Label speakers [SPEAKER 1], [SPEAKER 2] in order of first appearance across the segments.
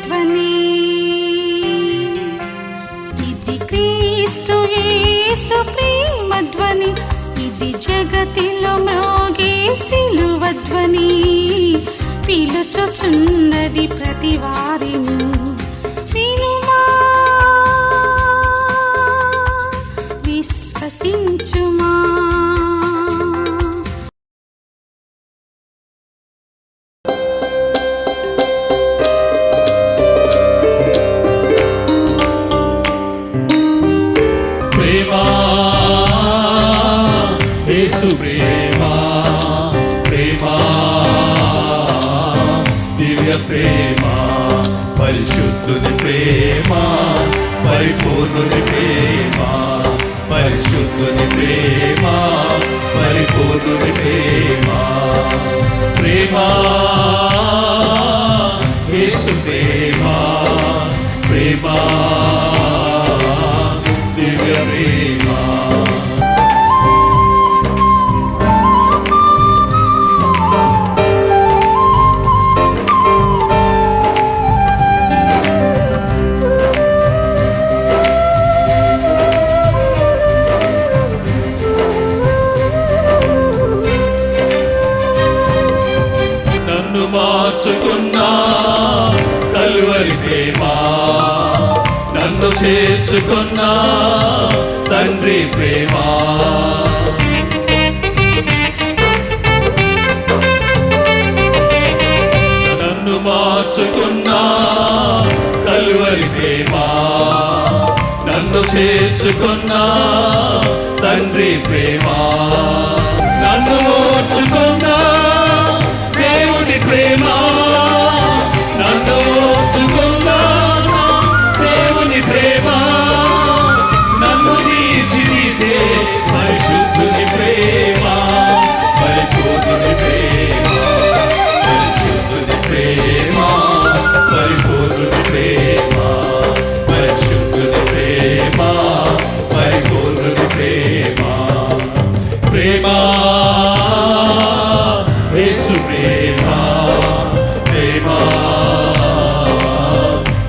[SPEAKER 1] ధ్వని. ఇది క్రీస్తు యేసు ప్రేమ ధ్వని, ఇది జగతిలో మ్రోగే సిలువ ధ్వని. పిలుచుచున్నది ప్రతి వారిని, వినుమా విశ్వసించుమా.
[SPEAKER 2] ప్రేమా యేసు ప్రేమా, ప్రేమా దివ్య ప్రేమ, పరిశుద్ధుని ప్రేమ, పరిపూర్ణుని ప్రేమ, పరిశుద్ధుని ప్రేమ, పరిపూర్ణుని ప్రేమ. ప్రేమా యేసు ప్రేమా, ప్రేమా దివ్య ప్రేమ. నన్ను మార్చుకున్నా కల్వరి ప్రేమ, నన్ను చేర్చుకున్నా తండ్రి ప్రేమ. నన్ను మార్చుకున్నా కల్వరి ప్రేమ, నన్ను చేర్చుకున్నా తండ్రి ప్రేమ. నన్ను ఓర్చుకున్నా దేవుని ప్రేమ, నన్ను ఓర్చుకున్నా దేవుని ప్రేమ. నన్ను తీర్చిదిద్దే పరిశుద్ధుని ప్రేమ, పరిపూర్ణుని ప్రేమ, పరిశుద్ధుని ప్రేమ, పరిపూర్ణుని ప్రేమ, పరిశుద్ధుని ప్రేమ, పరిపూర్ణుని ప్రేమ. ప్రేమ యేసు ప్రేమ, ప్రేమ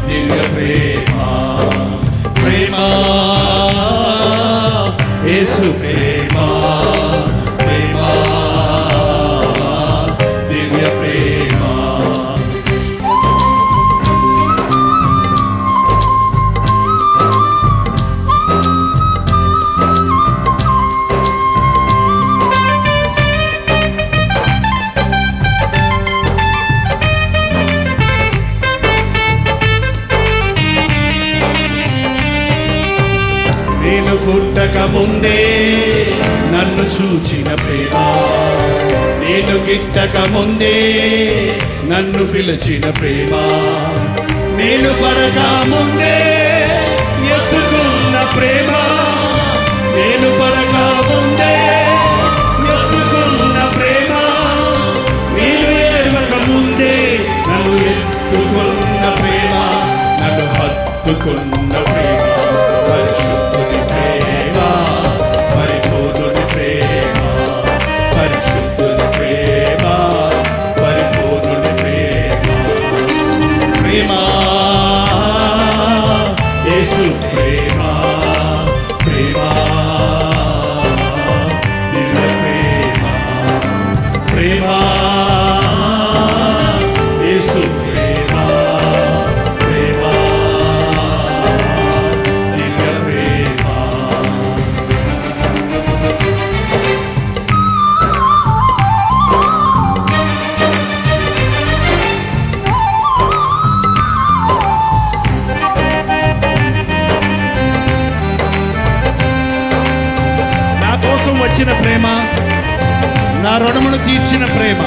[SPEAKER 2] దివ్య ప్రేమ. ప్రేమ యేసు ప్రేమ, ప్రేమ దివ్య ప్రేమ. నేను పుట్టక ముందే నన్ను చూచిన ప్రేమ, నేను గిట్టక ముందే నన్ను పిలిచిన ప్రేమ, నేను పడక ముందే ఎత్తుకున్న ప్రేమ, నేను పడక ముందే ఎత్తుకున్న ప్రేమ, నేను ఏడవక ముందే నన్ను ఎత్తుకున్న ప్రేమ, నన్ను హత్తుకున్న ప్రేమ. పరిశుద్ధుని ప్రేమ, పరిపూర్ణుని ప్రేమ, పరిశుద్ధుని ప్రేమ, పరిపూర్ణుని ప్రేమ. ప్రేమ యేసు ప్రేమ, ప్రేమ దివ్య ప్రేమ. ప్రేమ యేసు ప్రేమ, ప్రేమ దివ్య ప్రేమ. నా కోసం వచ్చిన ప్రేమ, నా రుణమును తీర్చిన ప్రేమ,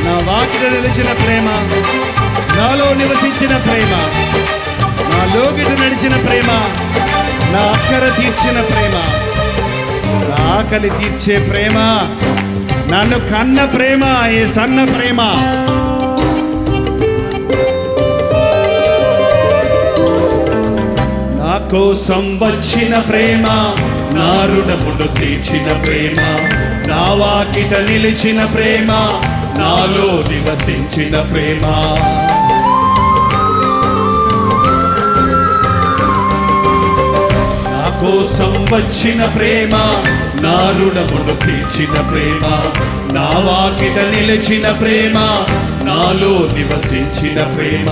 [SPEAKER 2] నా వాకిట నిలిచిన ప్రేమ, నాలో నివసించిన ప్రేమ, నా లోకిట నడిచిన ప్రేమ, నా అక్కర తీర్చిన ప్రేమ, నా ఆకలి తీర్చే ప్రేమ, నన్ను కన్న ప్రేమ, ఏ సన్న ప్రేమ. నా కోసం వచ్చిన ప్రేమ, నా రుణమును తీర్చిన ప్రేమ, నా వాకిట నిలిచిన ప్రేమ, నాలో నివసించిన ప్రేమ. కోసం వచ్చిన ప్రేమ, నా రుణమును తీర్చిన ప్రేమ, నా వాకిట నిలిచిన ప్రేమ, నాలో నివసించిన ప్రేమ,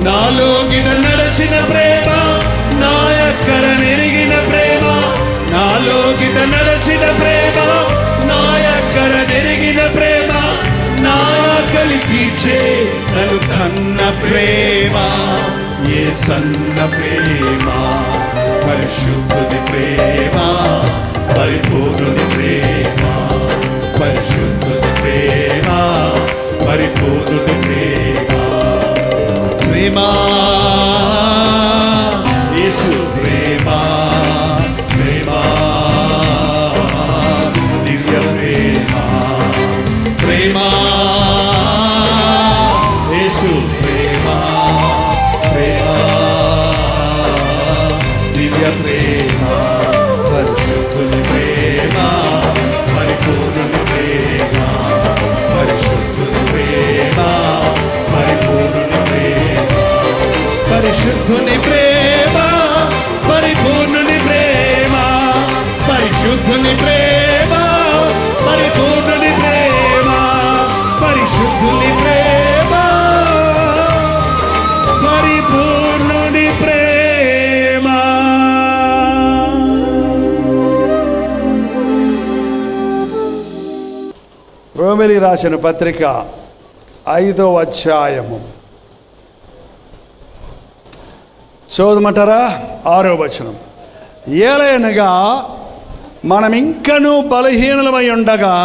[SPEAKER 2] నాలో గిట నడచిన ప్రేమ, నా ఎక్కర నెరిగిన ప్రేమ, నాలో గిట నడచిన ప్రేమ, నా ఎక్కర నెరిగిన ప్రేమ, నా ఆకలి తీర్చే నన్ను కన్న ప్రేమ, యేసన్న ప్రేమ, పరిశుద్ధుని ప్రేమ, పరిపూర్ణుని ప్రేమ, పరిశుద్ధుని ప్రేమ, పరిపూర్ణుని ప్రేమ, ప్రేమ యేసు ప్రేమ, ప్రేమ దివ్య ప్రేమ, ప్రేమ యేసు ప్రేమ, ప్రేమ దివ్య ప్రేమ, పరిశుద్ధుని ప్రేమ, పరిపూర్ణుని ప్రేమ, పరిశుద్ధుని ప్రేమ, పరిపూర్ణుని ప్రేమ, పరిశుద్ధుని ప్రేమ, పరిపూర్ణుని ప్రేమ, పరిశుద్ధుని ప్రేమ, పరిపూర్ణుని ప్రేమ, పరిశుద్ధుని ప్రేమ, పరిపూర్ణుని ప్రేమ. రోమిలికి రాసిన పత్రిక 5వ అధ్యాయము చదవమంటారా? 6వ వచనం. ఏలయనగా మనం ఇంకనూ బలహీనులమై ఉండగా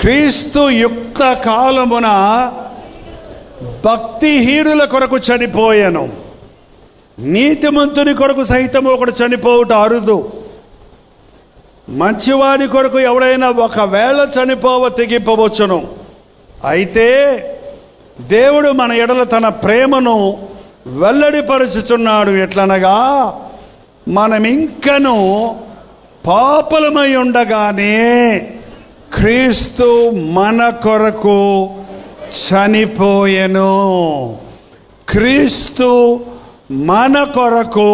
[SPEAKER 2] క్రీస్తు యుక్త కాలమున భక్తిహీనుల కొరకు చనిపోయాను. నీతిమంతుని కొరకు సైతం ఒకడు చనిపోవుట అరుదు. మంచివాడి కొరకు ఎవడైనా ఒకవేళ చనిపోవ తెగింపవచ్చును. అయితే దేవుడు మన ఎడల తన ప్రేమను వెల్లడిపరుచుచున్నాడు. ఎట్లనగా మనం ఇంకను పాపులమై ఉండగానే క్రీస్తు మన కొరకు చనిపోయెను. క్రీస్తు మన కొరకు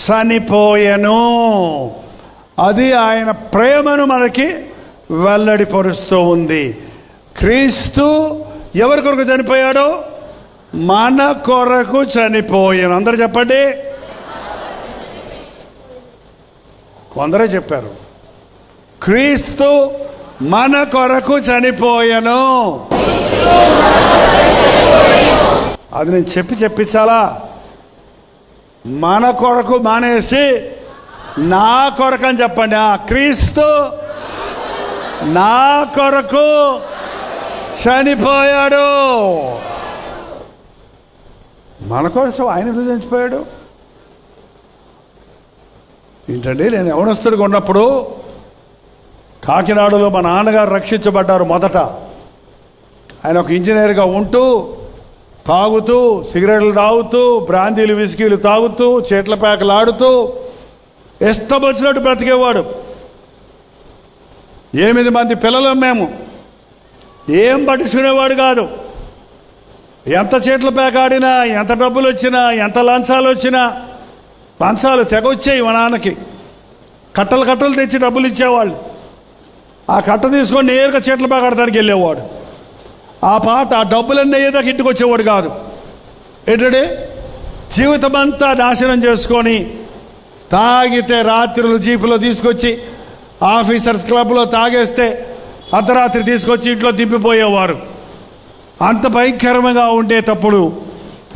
[SPEAKER 2] చనిపోయెను. అది ఆయన ప్రేమను మనకి వెల్లడిపరుస్తూ ఉంది. క్రీస్తు ఎవరి కొరకు చనిపోయాడో? మన కొరకు చనిపోయాను. అందరూ చెప్పండి. కొందరే చెప్పారు. క్రీస్తు మన కొరకు చనిపోయాను. అది నేను చెప్పించాలా? మన కొరకు మానేసి నా కొరకు అని చెప్పండి. క్రీస్తు నా కొరకు చనిపోయాడు. మన కోసం ఆయన ఎందుకు చనిపోయాడు? ఏంటండి, నేను యవనస్తుడిగా ఉన్నప్పుడు కాకినాడలో మా నాన్నగారు రక్షించబడ్డారు. మొదట ఆయన ఒక ఇంజనీర్గా ఉంటూ తాగుతూ, సిగరెట్లు తాగుతూ, బ్రాందీలు విస్కీలు తాగుతూ, చేట్ల ప్యాకలు ఆడుతూ ఇష్టం వచ్చినట్టు బ్రతికేవాడు. 8 మంది పిల్లలం మేము. ఏం పట్టించుకునేవాడు కాదు. ఎంత చేట్ల ప్యాక్ ఆడినా, ఎంత డబ్బులు వచ్చినా, ఎంత లంచాలు వచ్చినా, లంచాలు తెగొచ్చాయి మా నాన్నకి. కట్టలు కట్టలు తెచ్చి డబ్బులు ఇచ్చేవాళ్ళు. ఆ కట్ట తీసుకొని నేరుగా చేట్ల ప్యాక్ ఆడటానికి వెళ్ళేవాడు. ఆ డబ్బులన్నీ అయ్యేదాకా ఇంటికి వచ్చేవాడు కాదు. ఏంటంటే జీవితం అంతా నాశనం చేసుకొని తాగితే రాత్రులు జీపులో తీసుకొచ్చి ఆఫీసర్స్ క్లబ్లో తాగేస్తే అర్ధరాత్రి తీసుకొచ్చి ఇంట్లో దింపిపోయేవారు. అంత భయంకరంగా ఉండేటప్పుడు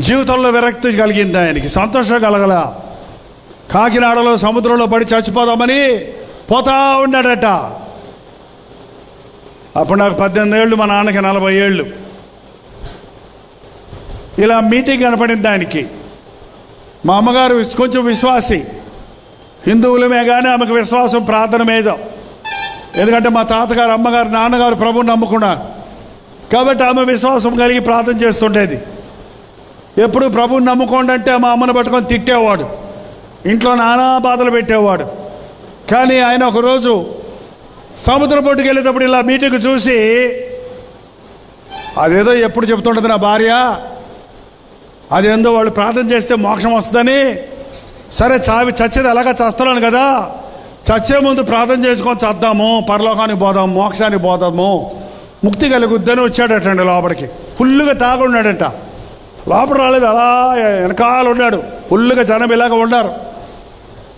[SPEAKER 2] జీవితంలో విరక్తి కలిగింది ఆయనకి. సంతోషం కలగల. కాకినాడలో సముద్రంలో పడి చచ్చిపోదామని పోతా ఉన్నాడట. అప్పుడు నాకు 18 ఏళ్ళు, మా నాన్నకి 40 ఏళ్ళు. ఇలా మీటింగ్ కనపడింది ఆయనకి. మా అమ్మగారు కొంచెం విశ్వాసి, హిందువులమే కానీ ఆమెకు విశ్వాసం ప్రార్థన మీద. ఎందుకంటే మా తాతగారు, అమ్మగారు, నాన్నగారు ప్రభువుని నమ్ముకున్నారు కాబట్టి ఆమె విశ్వాసం కలిగి ప్రార్థన చేస్తుండేది. ఎప్పుడు ప్రభువుని నమ్ముకోండి అంటే మా అమ్మను పట్టుకొని తిట్టేవాడు, ఇంట్లో నానా బాధలు పెట్టేవాడు. కానీ ఆయన ఒకరోజు సముద్రం పొట్టుకు వెళ్ళేటప్పుడు ఇలా మీటింగ్ చూసి, అదేదో ఎప్పుడు చెప్తుంటుంది నా భార్య, అదేందో వాళ్ళు ప్రార్థన చేస్తే మోక్షం వస్తుందని
[SPEAKER 3] సరే చచ్చేది ఎలాగా చస్తున్నాను కదా, చచ్చే ముందు ప్రార్థన చేసుకొని చద్దాము, పరలోకానికి పోదాము, మోక్షానికి పోదాము, ముక్తి కలుగుద్దని వచ్చాడటండి లోపలికి. ఫుల్లుగా తాగున్నాడట. లోపల రాలేదు, అలా వెనకాల ఉన్నాడు. ఫుల్లుగా జనం ఇలాగ ఉన్నారు.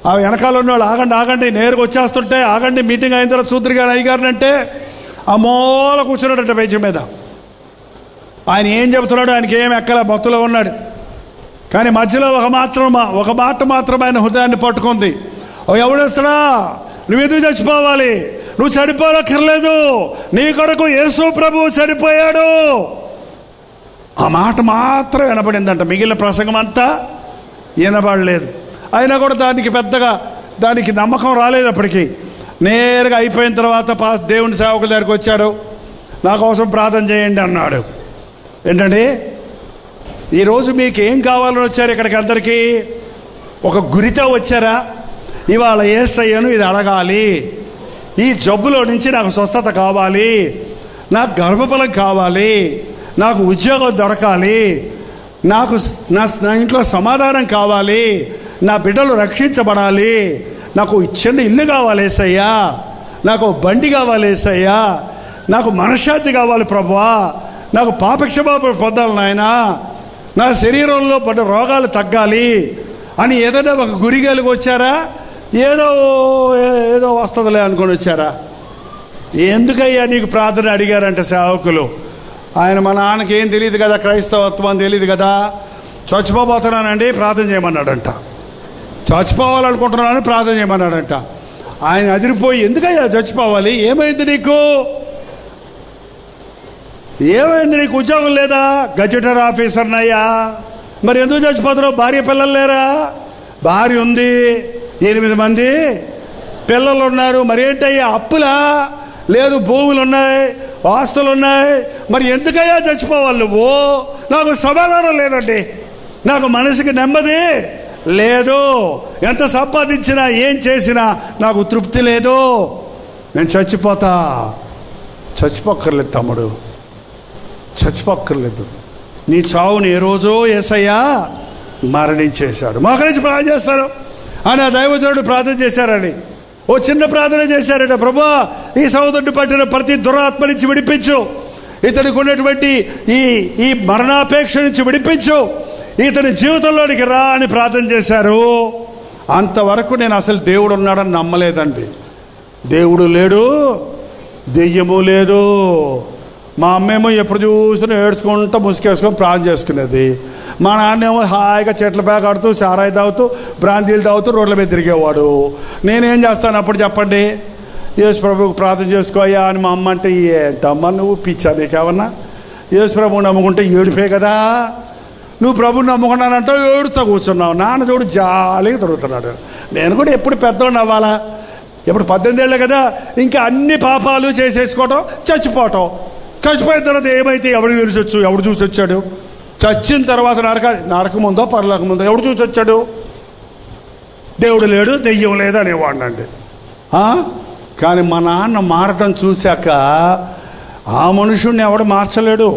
[SPEAKER 3] ఆ వెనకాల ఉన్నాడు. ఆగండి నేరుగా వచ్చేస్తుంటే, ఆగండి మీటింగ్ అయిన తర్వాత చూద్దరు గారు అయ్యగారిని అంటే ఆ మూల కూర్చున్నాడట బెంచ్ మీద. ఆయన ఏం చెబుతున్నాడు, ఆయనకి ఏం ఎక్కల, భక్తులో ఉన్నాడు. కానీ మధ్యలో ఒక మాట మాత్రం ఆయన హృదయాన్ని పట్టుకుంది. ఎవడేస్తాడా, నువ్వు ఎందుకు చచ్చిపోవాలి, నువ్వు చనిపోనక్కర్లేదు, నీ కొరకు యేసు ప్రభువు చనిపోయాడు. ఆ మాట మాత్రం వినపడిందంట. మిగిలిన ప్రసంగం అంతా వినబడలేదు. అయినా కూడా దానికి నమ్మకం రాలేదు. అప్పటికి నేరుగా అయిపోయిన తర్వాత దేవుని సేవకుల దగ్గరికి వచ్చాడు. నా కోసం ప్రార్థన చేయండి అన్నాడు. ఏంటండి, ఈరోజు మీకు ఏం కావాలని వచ్చారు ఇక్కడికి? అందరికీ ఒక గురితో వచ్చారా? ఇవాళ యేసయ్యను ఇది అడగాలి, ఈ జబ్బులో నుంచి నాకు స్వస్థత కావాలి, నాకు గర్భఫలం కావాలి, నాకు ఉద్యోగం దొరకాలి, నాకు నా ఇంట్లో సమాధానం కావాలి, నా బిడ్డలు రక్షించబడాలి, నాకు చిన్న ఇల్లు కావాలి యేసయ్యా, నాకు బండి కావాలి యేసయ్యా, నాకు మనశ్శాంతి కావాలి ప్రభువా, నాకు పాపక్షమాపణ పొందాలి నాయనా, నా శరీరంలో పడ్డ రోగాలు తగ్గాలి అని ఏదైనా ఒక గురి కలిగి వచ్చారా? ఏదో వస్తుందిలే అనుకొని వచ్చారా? ఎందుకయ్యా నీకు ప్రార్థన అడిగారంటే సేవకులు, ఆయన మా నాన్నకి ఏం తెలియదు కదా, క్రైస్తవత్వం అని తెలియదు కదా, చచ్చిపోబోతున్నానండి ప్రార్థన చేయమన్నాడంట, చచ్చిపోవాలనుకుంటున్నానని ప్రార్థన చేయమన్నాడంట. ఆయన అదిరిపోయి, ఎందుకయ్యా చచ్చిపోవాలి, ఏమైంది నీకు, ఉద్యోగం లేదా? గజెటర్ ఆఫీసర్నయ్యా. మరి ఎందుకు చచ్చిపోతున్నావు? భార్య పిల్లలు లేరా? భార్య ఉంది, 8 మంది పిల్లలు ఉన్నారు. మరి ఏంటయ్యా, అప్పులా? లేదు, భూములు ఉన్నాయి, ఆస్తులు ఉన్నాయి. మరి ఎందుకయ్యా చచ్చిపోవాలి నువ్వు? నాకు సమాధానం లేదండి, నాకు మనసుకి నెమ్మది లేదు, ఎంత సంపాదించినా ఏం చేసినా నాకు తృప్తి లేదు, నేను చచ్చిపోక్కర్లేదు తమ్ముడు, చచ్చిపోక్కర్లేదు. నీ చావుని ఏ రోజో యేసయ్య మరణించేశాడు. మోకరించి ప్రార్థన చేస్తారు అని ఆ దైవజనుడు ప్రార్థన చేశారని ఓ చిన్న ప్రార్థన చేశారట. ప్రభువా, ఈ సహోదరుని పట్టిన ప్రతి దురాత్మ నుంచి విడిపించు, ఇతనికి ఉన్నటువంటి ఈ మరణాపేక్ష నుంచి విడిపించు, ఇతని జీవితంలోనికి రా అని ప్రార్థన చేశారు. అంతవరకు నేను అసలు దేవుడు ఉన్నాడని నమ్మలేదండి. దేవుడు లేడు, దెయ్యము లేదు. మా అమ్మేమో ఎప్పుడు చూసినా ఏడ్చుకుంటూ ముసుకేసుకొని ప్రార్థన చేసుకునేది. మా నాన్నేమో హాయిగా చెట్ల ప్యాక్ ఆడుతూ, సారాయి తాగుతూ, బ్రాందీలు తాగుతూ రోడ్ల మీద తిరిగేవాడు. నేనేం చేస్తాను అప్పుడు చెప్పండి? యేసు ప్రభువుకు ప్రార్థన చేసుకోయ్యా అని మా అమ్మ అంటే, ఏంటమ్మా నువ్వు పిచ్చా, నీకేమన్నా? యేసు ప్రభువు నమ్ముకుంటే ఏడుపే కదా. నువ్వు ప్రభువుని నమ్ముకున్నానంటే ఏడుతో కూర్చున్నావు. నాన్న చూడు జాలీగా తిరుగుతున్నాడు. నేను కూడా ఎప్పుడు పెద్దోడు అవ్వాలా? ఎప్పుడు 18 ఏళ్ళే కదా. ఇంకా అన్ని పాపాలు చేసేసుకోవటం, చచ్చిపోయిన తర్వాత ఏమైతే ఎవరికి తెలిసొచ్చు? ఎవడు చూసి వచ్చాడు? చచ్చిన తర్వాత నరకం ఉందో పరలోకం ఉందో ఎవడు చూసి వచ్చాడు? దేవుడు లేడు, దెయ్యం లేదు అనేవాడినండి. కానీ మా నాన్న మారటం చూశాక ఆ మనుషుడిని ఎవడు మార్చలేడు.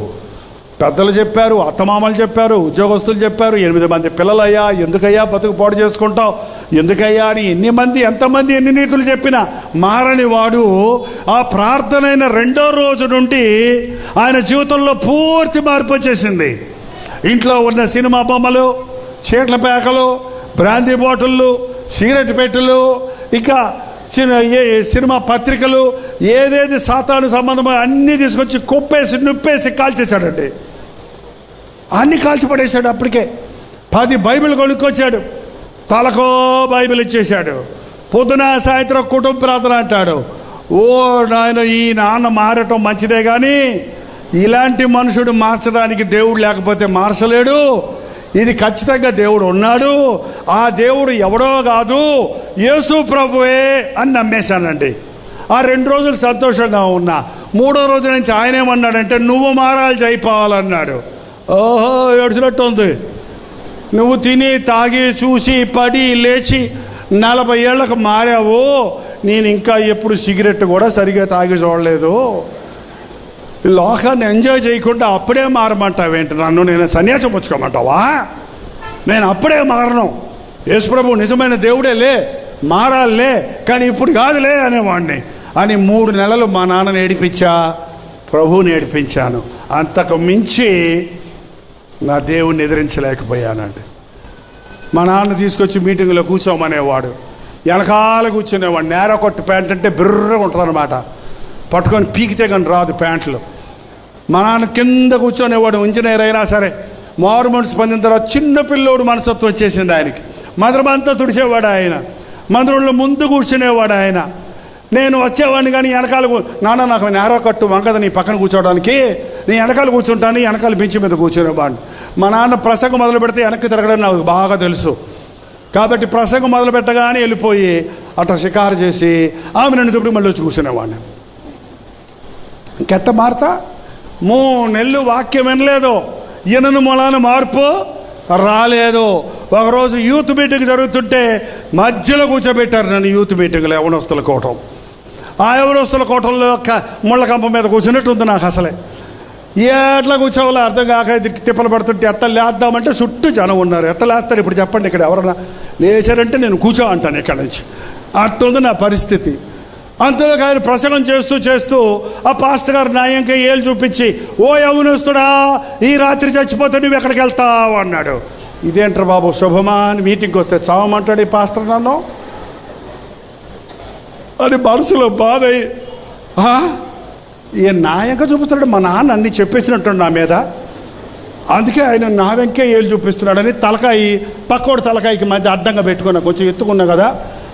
[SPEAKER 3] పెద్దలు చెప్పారు, అత్తమామలు చెప్పారు, ఉద్యోగస్తులు చెప్పారు, 8 మంది పిల్లలయ్యా, ఎందుకయ్యా బతుకు పాడు చేసుకుంటావు, ఎందుకయ్యా అని ఎంతమంది ఎన్ని నీతులు చెప్పినా మారని వాడు ఆ ప్రార్థనైన 2వ రోజు నుండి ఆయన జీవితంలో పూర్తి మార్పు వచ్చేసింది. ఇంట్లో ఉన్న సినిమా బొమ్మలు, చీట్ల పేకలు, బ్రాందీ బాటిళ్ళు, సిగరెట్ పెట్టెలు, ఇంకా సినిమా పత్రికలు, ఏదేది సాతాను సంబంధమో అన్నీ తీసుకొచ్చి కుప్పేసి నుప్పేసి కాల్చేశాడండి. అన్నీ కాల్చిపడేశాడు. అప్పటికే 10 బైబిల్ కొనుక్కొచ్చాడు, తలకో బైబిల్ ఇచ్చేశాడు. పొద్దున సాయంత్రం కుటుంబ ప్రార్థన అంటాడు. నాయన, ఈ నాన్న మారటం మంచిదే, కానీ ఇలాంటి మనుషుడు మార్చడానికి దేవుడు లేకపోతే మార్చలేడు. ఇది ఖచ్చితంగా దేవుడు ఉన్నాడు, ఆ దేవుడు ఎవడో కాదు, యేసు ప్రభువే అని నమ్మేశానండి. ఆ 2 రోజులు సంతోషంగా ఉన్నా. 3వ రోజు నుంచి ఆయన ఏమన్నాడంటే, నువ్వు మారాలి, అయిపోవాలన్నాడు. ఓహో, ఏడ్చినట్టు ఉంది. నువ్వు తిని తాగి చూసి పడి లేచి 40 ఏళ్ళకు మారావు, నేను ఇంకా ఎప్పుడు సిగరెట్ కూడా సరిగ్గా తాగి చూడలేదు. లోకాన్ని ఎంజాయ్ చేయకుండా అప్పుడే మారమంటావేంటి నన్ను? నేను సన్యాసం పుచ్చుకోమంటావా? నేను అప్పుడే మారను. యేసుప్రభు నిజమైన దేవుడేలే, మారాలే, కానీ ఇప్పుడు కాదులే అనేవాడిని అని 3 నెలలు మా నాన్నని ఏడిపించా, ప్రభువుని ఏడిపించాను. అంతకు మించి నా దేవుణ్ణి ఎదిరించలేకపోయానండి. మా నాన్న తీసుకొచ్చి మీటింగ్లో కూర్చోమనేవాడు, వెనకాల కూర్చునేవాడు. నేర కొట్టు ప్యాంట్ అంటే బిర్రగా ఉంటుందన్నమాట, పట్టుకొని పీకితే కానీ రాదు ప్యాంట్లు. మా నాన్న కింద కూర్చొనేవాడు. ఇంజనీర్ అయినా సరే మారు మనసు పొందిన తర్వాత చిన్న పిల్లోడు మనసత్వం వచ్చేసింది ఆయనకి. మందిరమంతా తుడిచేవాడు ఆయన, మందిరంలో ముందు కూర్చునేవాడు ఆయన. నేను వచ్చేవాడిని కానీ వెనకాల, నాన్న నాకు నేర కట్టు వంకద నీ పక్కన కూర్చోవడానికి, నీ వెనకాల కూర్చుంటాను, వెనకాల బెంచ్ మీద కూర్చునేవాడిని. మా నాన్న ప్రసంగం మొదలు పెడితే వెనక్కి తిరగడం నాకు బాగా తెలుసు. కాబట్టి ప్రసంగం మొదలు పెట్టగానే వెళ్ళిపోయి అట్లా షికారు చేసి ఆమె నన్ను దుప్పుడు మళ్ళీ వచ్చి కూర్చునేవాడిని. ఇంకెట్ట మారుతా? 3 నెలలు వాక్యం వినలేదు, ఈయనను మూలాన మార్పు రాలేదు. ఒకరోజు యూత్ మీటింగ్ జరుగుతుంటే మధ్యలో కూర్చోబెట్టారు నన్ను. యూత్ మీటింగ్లో యవనస్తుల కూటం. ఆ యవనస్తుల కూటంలో ముళ్ళ కంప మీద కూర్చున్నట్టు ఉంది నాకు. అసలే ఎట్లా కూర్చోవాలో అర్థం కాక తిప్పలు పడుతుంటే ఎట్లా లేద్దామంటే చుట్టూ జనం ఉన్నారు. ఎట్లా లేస్తారు ఇప్పుడు చెప్పండి? ఇక్కడ ఎవరన్నా లేచారంటే నేను కూర్చో అంటాను ఇక్కడ నుంచి. అట్టుంది నా పరిస్థితి. అంతలో ఆయన ప్రసంగం చేస్తూ ఆ పాస్టర్ గారు న్యాయంగా ఏళ్ళు చూపించి, ఓ యవనస్తుడా, ఈ రాత్రి చచ్చిపోతే నువ్వు ఎక్కడికి వెళ్తావు అన్నాడు. ఇదేంట్రా బాబు, శుభమా అని మీటింగ్కి వస్తే చావమంటాడు ఈ పాస్టర్ నన్ను అని మనసులో బాధ. ఈ న్యాయంగా చూపిస్తున్నాడు. మా నాన్న అన్ని చెప్పేసినట్టు నా మీద, అందుకే ఆయన నా వెంకే ఏళ్ళు చూపిస్తున్నాడని తలకాయి పక్కోడు తలకాయకి మధ్య అడ్డంగా పెట్టుకున్నా. కొంచెం ఎత్తుకున్నా కదా,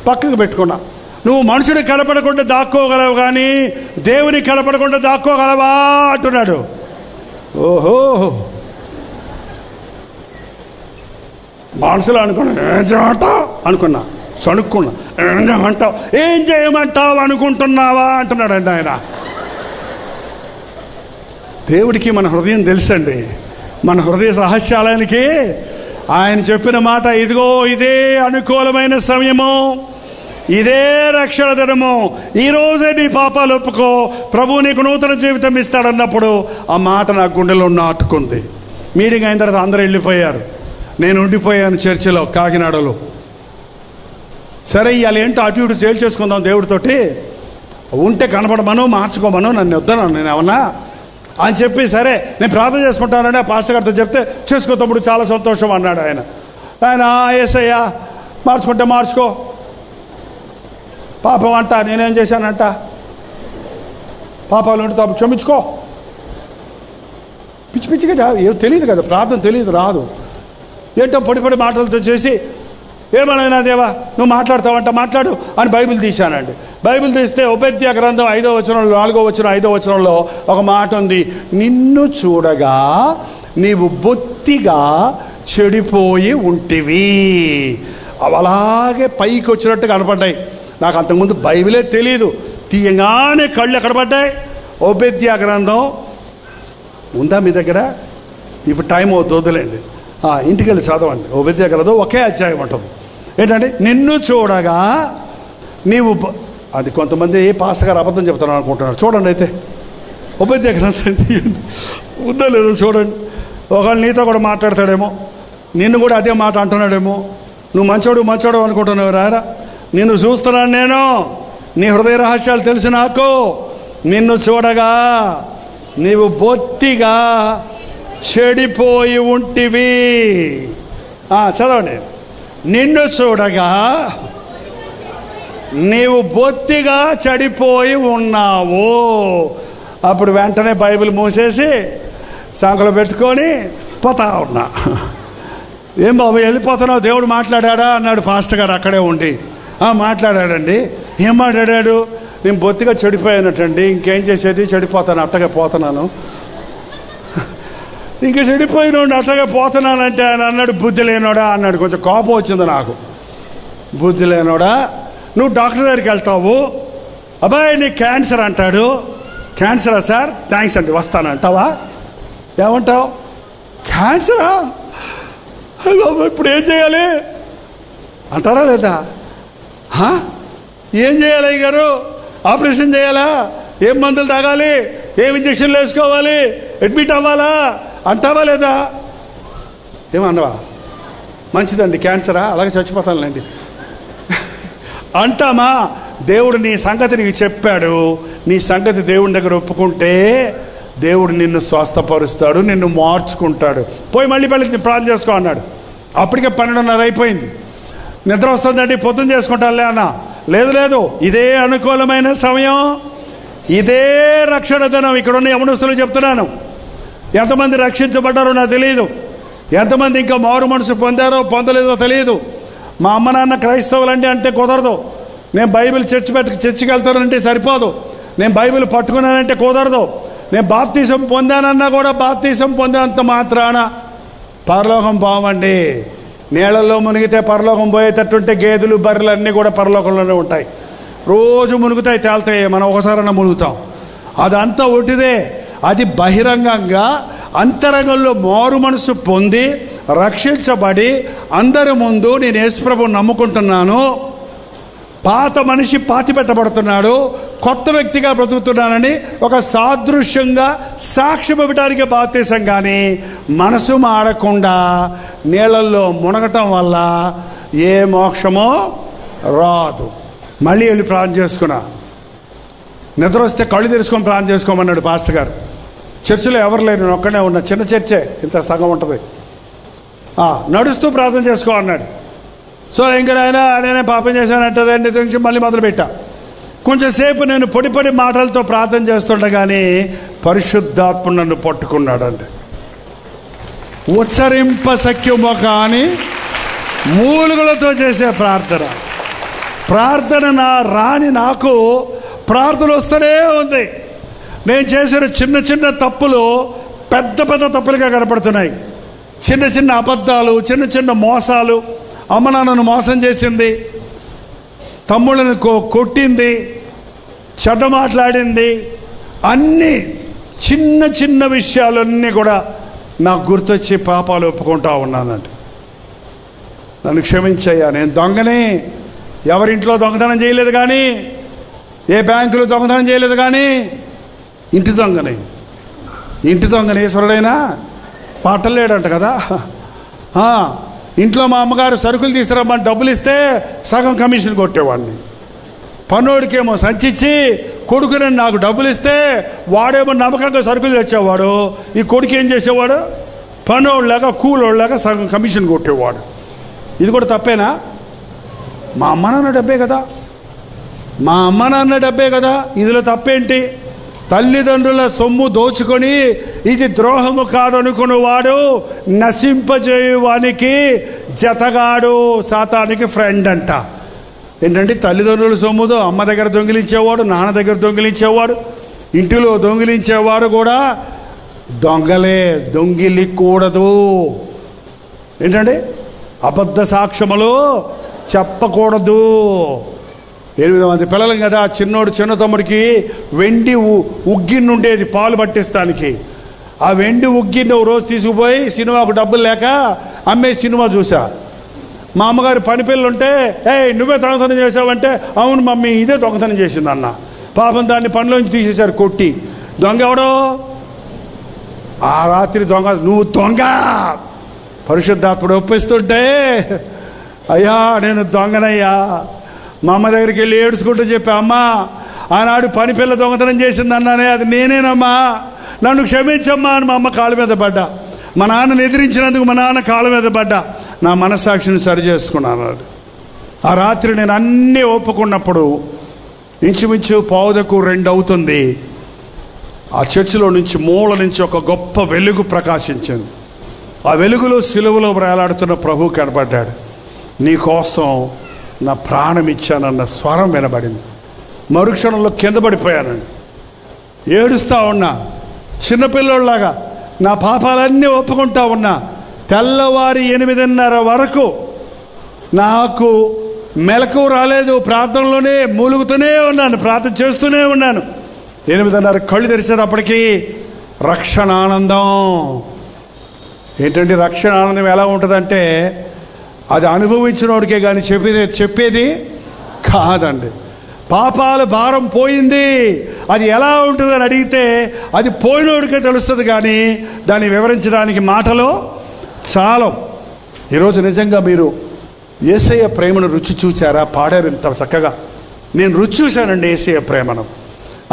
[SPEAKER 3] పక్కకు పెట్టుకున్నా. నువ్వు మనుషుడికి కనపడకుండా దాక్కోగలవు కానీ దేవునికి కనపడకుండా దాక్కోగలవా అంటున్నాడు. ఓహో, మనసులో అనుకున్నా ఏం చేయమంటావు అనుకున్నా, చనుక్కున్నా. ఏం చేయమంటావు, ఏం చేయమంటావు అనుకుంటున్నావా అంటున్నాడు అండి ఆయన. దేవుడికి మన హృదయం తెలుసండి. మన హృదయ రహస్యాలయానికి ఆయన చెప్పిన మాట, ఇదిగో ఇదే అనుకూలమైన సమయము, ఇదే రక్షణ దినము, ఈరోజే నీ పాపాలు ఒప్పుకో, ప్రభువు నీకు నూతన జీవితం ఇస్తాడన్నప్పుడు ఆ మాట నా గుండెలో నాటుకుంది. మీటింగ్ అయిన తర్వాత అందరూ వెళ్ళిపోయారు, నేను ఉండిపోయాను చర్చిలో కాకినాడలో. సరే ఇవాళ ఏంటో అటు ఇటు తేల్చేసుకుందాం దేవుడితోటి, ఉంటే కనపడమను మార్చుకోమను, నన్ను వద్దను నేను ఏమన్నా అని చెప్పి, సరే నేను ప్రార్థన చేసుకుంటానని ఆ పాస్టర్ గారితో చెప్తే, చేసుకో తమ్ముడు చాలా సంతోషం అన్నాడు ఆయన. ఆయన యేసయ్యా మార్చుకుంటే మార్చుకో, పాపం అంట నేనేం చేశానంట, పాపాలు ఉంటే తప్పు క్షమించుకో. పిచ్చి పిచ్చిగా ఏం తెలియదు కదా, ప్రార్థన తెలియదు, రాదు. ఏంటో పొడి మాటలతో చేసి, ఏమనైనా దేవా నువ్వు మాట్లాడతావంట, మాట్లాడు అని బైబిల్ తీశానండి. బైబిల్ తీస్తే ఉపేద్య గ్రంథం 5వ వచనంలో 4వ వచనం 5వ వచనంలో ఒక మాట ఉంది, నిన్ను చూడగా నీవు బొత్తిగా చెడిపోయి ఉంటివి. అవి అలాగే పైకి వచ్చినట్టు కనపడ్డాయి. నాకు అంతకుముందు బైబిలే తెలీదు. తీయగానే కళ్ళు ఎక్కడ పడ్డాయి? ఉపేద్య గ్రంథం ఉందా మీ దగ్గర? ఇప్పుడు టైం అవుతుంది, వద్దులేండి, ఇంటికి వెళ్ళి చదవండి. ఉపేద్య గ్రంథం ఒకే అధ్యాయం ఉంటుంది. ఏంటంటే నిన్ను చూడగా నీవు, అది కొంతమంది పాస్టర్ గారు అబద్ధం చెప్తాను అనుకుంటున్నారు. చూడండి అయితే ఉపేద్య గ్రంథం ఉందా లేదో చూడండి. ఒకవేళ నీతో కూడా మాట్లాడతాడేమో, నిన్ను కూడా అదే మాట అంటున్నాడేమో. నువ్వు మంచోడు అనుకుంటున్నావు రారా, నిన్ను చూస్తున్నాను నేను, నీ హృదయ రహస్యాలు తెలిసి నాకు. నిన్ను చూడగా నీవు బొత్తిగా చెడిపోయి ఉంటివి. చదవండి, నిన్ను చూడగా నీవు బొత్తిగా చెడిపోయి ఉన్నావు. అప్పుడు వెంటనే బైబిల్ మూసేసి సంకలో పెట్టుకొని పోతా ఉన్నా. ఏం బాబు వెళ్ళిపోతున్నావు, దేవుడు మాట్లాడా అన్నాడు పాస్టర్ గారు అక్కడే ఉండి. మాట్లాడాడండి. ఏం మాట్లాడాడు? నేను బొత్తిగా చెడిపోయానటండి, ఇంకేం చేసేది, చెడిపోతాను, అట్టగా పోతున్నాను. ఇంకా చెడిపోయినోడు అట్టగా పోతున్నానంటే ఆయన అన్నాడు, బుద్ధి లేనోడా అన్నాడు. కొంచెం కోపం వచ్చింది నాకు. బుద్ధి లేనోడా, నువ్వు డాక్టర్ దగ్గరికి వెళ్తావు, అబ్బాయి నీకు క్యాన్సర్ అంటాడు. క్యాన్సరా సార్, థ్యాంక్స్ అండి వస్తానంటావా? ఏమంటావు? క్యాన్సరా, ఇప్పుడు ఏం చేయాలి అంటారా లేదా? ఏం చేయాలి అయ్యగారు? ఆపరేషన్ చేయాలా? ఏం మందులు తాగాలి? ఏం ఇంజక్షన్లు వేసుకోవాలి? అడ్మిట్ అవ్వాలా అంటావా లేదా? ఏమన్నావా? మంచిదండి, క్యాన్సరా, అలాగే చచ్చిపోతానులేండి అంటామా? దేవుడు నీ సంగతి నీకు చెప్పాడు. నీ సంగతి దేవుని దగ్గర ఒప్పుకుంటే దేవుడు నిన్ను స్వస్థపరుస్తాడు, నిన్ను మార్చుకుంటాడు. పోయి మళ్ళీ ప్రార్థన చేసుకో అన్నాడు. అప్పటికే 12:30 అయిపోయింది. నిద్ర వస్తుందండి, పొద్దున్న చేసుకుంటానులే అన్న. లేదు, ఇదే అనుకూలమైన సమయం, ఇదే రక్షణ దినం. ఇక్కడ ఉన్న యవనస్తులు చెప్తున్నాను, ఎంతమంది రక్షించబడ్డారో నాకు తెలియదు, ఎంతమంది ఇంకా మారు మనసు పొందారో పొందలేదో తెలియదు. మా అమ్మ నాన్న క్రైస్తవులండి అంటే కుదరదు. నేను బైబిల్ చర్చికి వెళ్తానంటే సరిపోదు. నేను బైబిల్ పట్టుకున్నానంటే కుదరదు. నేను బాప్తీసం పొందానన్నా కూడా బాప్తీసం పొందినంత మాత్రాన పరలోకం పోవండి. నీళ్ళల్లో మునిగితే పరలోకం పోయేటట్టుంటే గేదెలు బర్రెలు అన్నీ కూడా పరలోకంలోనే ఉంటాయి. రోజు మునుగుతాయి, తేలుతాయి, మనం ఒకసారన్నా మునుగుతాం. అదంతా ఒట్టిదే. అది బహిరంగంగా అంతరంగంలో మారు మనసు పొంది రక్షించబడి అందరి ముందు నేను యేసుప్రభువుని నమ్ముకుంటున్నాను, పాత మనిషి పాతి పెట్టబడుతున్నాడు, కొత్త వ్యక్తిగా బ్రతుకుతున్నానని ఒక సాదృశ్యంగా సాక్ష్యం ఇవ్వడానికి బాప్తీసం. కానీ మనసు మారకుండా నీళ్ళల్లో మునగటం వల్ల ఏ మోక్షమో రాదు. మళ్ళీ వెళ్ళి ప్రార్థన చేసుకున్నా. నిద్ర వస్తే కళ్ళు తెరుచుకొని ప్రార్థన చేసుకోమన్నాడు పాస్టర్ గారు. చర్చిలో ఎవరు లేరు, నేను ఒక్కనే ఉన్నా. చిన్న చర్చే, ఇంత సగం ఉంటుంది. నడుస్తూ ప్రార్థన చేసుకో అన్నాడు. సో ఇంకా నేనే పాపం చేశానంటే దాన్ని గురించి మళ్ళీ మొదలుపెట్టా. కొంచెంసేపు నేను పొడి మాటలతో ప్రార్థన చేస్తుండగానే పరిశుద్ధాత్మ నన్ను పట్టుకున్నాడండి. ఉచ్చరింప సఖ్యమో కానీ మూలుగులతో చేసే ప్రార్థన నాకు ప్రార్థన వస్తూనే ఉంది. నేను చేసిన చిన్న తప్పులు పెద్ద తప్పులుగా కనపడుతున్నాయి. చిన్న అబద్ధాలు, చిన్న మోసాలు. అమ్మ నాన్నను మోసం చేసింది, తమ్ముళ్ళను కొట్టింది, చెడ్డ మాట్లాడింది, అన్నీ చిన్న విషయాలన్నీ కూడా నాకు గుర్తొచ్చి పాపాలు ఒప్పుకుంటా ఉన్నానండి. నన్ను క్షమించయ్యా, నేను దొంగని, ఎవరింట్లో దొంగతనం చేయలేదు, కానీ ఏ బ్యాంకులో దొంగతనం చేయలేదు, కానీ ఇంటి దొంగని ఈశ్వరుడైనా పట్టలేడంట కదా. ఇంట్లో మా అమ్మగారు సరుకులు తీసుకురమ్మని డబ్బులు ఇస్తే సగం కమిషన్ కొట్టేవాడిని. పన్నోడికేమో సంచిచ్చి కొడుకుని నాకు డబ్బులు ఇస్తే వాడేమో నమ్మకంగా సరుకులు తెచ్చేవాడు. ఈ కొడుకు ఏం చేసేవాడు? పన్నోళ్ళలాగా కూలోళ్ళలాగా సగం కమిషన్ కొట్టేవాడు. ఇది కూడా తప్పేనా? మా అమ్మ నాన్న డబ్బే కదా, ఇందులో తప్పేంటి? తల్లిదండ్రుల సొమ్ము దోచుకొని ఇది ద్రోహము కాదనుకున్నవాడు నశింపజేయువానికి జతగాడు, సాతానికి ఫ్రెండ్ అంట. ఏంటంటే తల్లిదండ్రుల సొమ్ముతో అమ్మ దగ్గర దొంగిలించేవాడు, నాన్న దగ్గర దొంగిలించేవాడు, ఇంటిలో దొంగిలించేవాడు కూడా దొంగలే. దొంగిలికూడదు. ఏంటంటే అబద్ధ సాక్ష్యములు చెప్పకూడదు. 8 మంది పిల్లలు కదా. చిన్న తమ్ముడికి వెండి ఉగ్గిన్ను ఉండేది పాలు పట్టిస్తానికి. ఆ వెండి ఉగ్గిన్ని ఒక రోజు తీసుకుపోయి సినిమాకు డబ్బులు లేక అమ్మే సినిమా చూసా. మా అమ్మగారు పని పిల్లలుంటే, నువ్వే దొంగతనం చేసావంటే, అవును మమ్మీ ఇదే దొంగతనం చేసింది అన్న. పాపం దాన్ని పనిలోంచి తీసేశారు కొట్టి. దొంగ ఎవడో? ఆ రాత్రి నువ్వు దొంగ. పరిశుద్ధాత్ముడు ఒప్పిస్తుంటే, అయ్యా నేను దొంగనయ్యా. మా అమ్మ దగ్గరికి వెళ్ళి ఏడుచుకుంటూ చెప్పా, అమ్మ ఆనాడు పని పిల్ల దొంగతనం చేసింది అన్నానే, అది నేనేనమ్మా, నన్ను క్షమించమ్మా అని మా అమ్మ కాళ్ళ మీద పడ్డా. మా నాన్నని ఎదిరించినందుకు మా నాన్న కాళ్ళ మీద పడ్డా. నా మనస్సాక్షిని సరి చేసుకున్నాను. ఆ రాత్రి నేను అన్నీ ఒప్పుకున్నప్పుడు ఇంచుమించు 1:2 అవుతుంది. ఆ చర్చిలో నుంచి మూల నుంచి ఒక గొప్ప వెలుగు ప్రకాశించింది. ఆ వెలుగులో సిలువలో వేలాడుతున్న ప్రభు కనబడ్డాడు. నీ కోసం నా ప్రాణం ఇచ్చానన్న స్వరం వినబడింది. మరుక్షణంలో కింద పడిపోయానండి. ఏడుస్తూ ఉన్నా, చిన్నపిల్లోళ్ళలాగా నా పాపాలన్నీ ఒప్పుకుంటా ఉన్నా. తెల్లవారి 8:30 వరకు నాకు మెలకు రాలేదు. ప్రార్థనలోనే మూలుగుతూనే ఉన్నాను, ప్రార్థన చేస్తూనే ఉన్నాను. 8:30 కళ్ళు తెరిచేటప్పటికీ రక్షణ ఆనందం. ఏంటంటే రక్షణ ఆనందం ఎలా ఉంటుందంటే, అది అనుభవించినోడికే కానీ చెప్పేది కాదండి. పాపాల భారం పోయింది. అది ఎలా ఉంటుందని అడిగితే అది పోయినోడికే తెలుస్తుంది, కానీ దాన్ని వివరించడానికి మాటలు చాలు. ఈరోజు నిజంగా మీరు యేసయ్య ప్రేమను రుచి చూచారా? పాడారు ఇంత చక్కగా. నేను రుచి చూశానండి యేసయ్య ప్రేమను.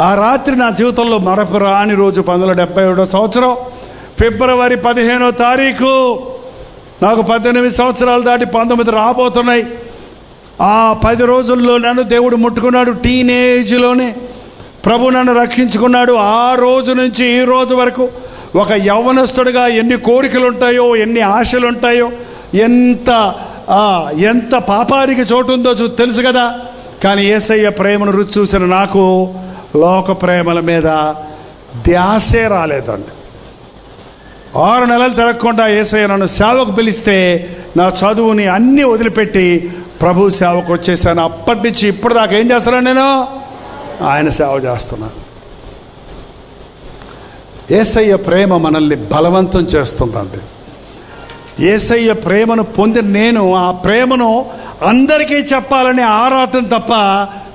[SPEAKER 3] ఆ రాత్రి నా జీవితంలో మరపురాని రోజు 1977 సంవత్సరం ఫిబ్రవరి 15వ తారీఖు. నాకు 18 సంవత్సరాలు దాటి 19 రాబోతున్నాయి. ఆ 10 రోజుల్లో నన్ను దేవుడు ముట్టుకున్నాడు. టీనేజ్లోనే ప్రభు నన్ను రక్షించుకున్నాడు. ఆ రోజు నుంచి ఈ రోజు వరకు ఒక యవ్వనస్తుడిగా ఎన్ని కోరికలు ఉంటాయో, ఎన్ని ఆశలు ఉంటాయో, ఎంత పాపానికి చోటు ఉందో తెలుసు కదా. కానీ యేసయ్య ప్రేమను రుచి చూసిన నాకు లోక ప్రేమల మీద ధ్యాసే రాలేదండి. 6 నెలలు తిరగకుండా యేసయ్య నన్ను సేవకు పిలిస్తే నా చదువుని అన్నీ వదిలిపెట్టి ప్రభు సేవకు వచ్చేసాను. అప్పటి నుంచి ఇప్పటిదాకా ఏం చేస్తున్నాను? నేను ఆయన సేవ చేస్తున్నాను. యేసయ్య ప్రేమ మనల్ని బలవంతం చేస్తుందండి. యేసయ్య ప్రేమను పొందిన నేను ఆ ప్రేమను అందరికీ చెప్పాలని ఆరాటం తప్ప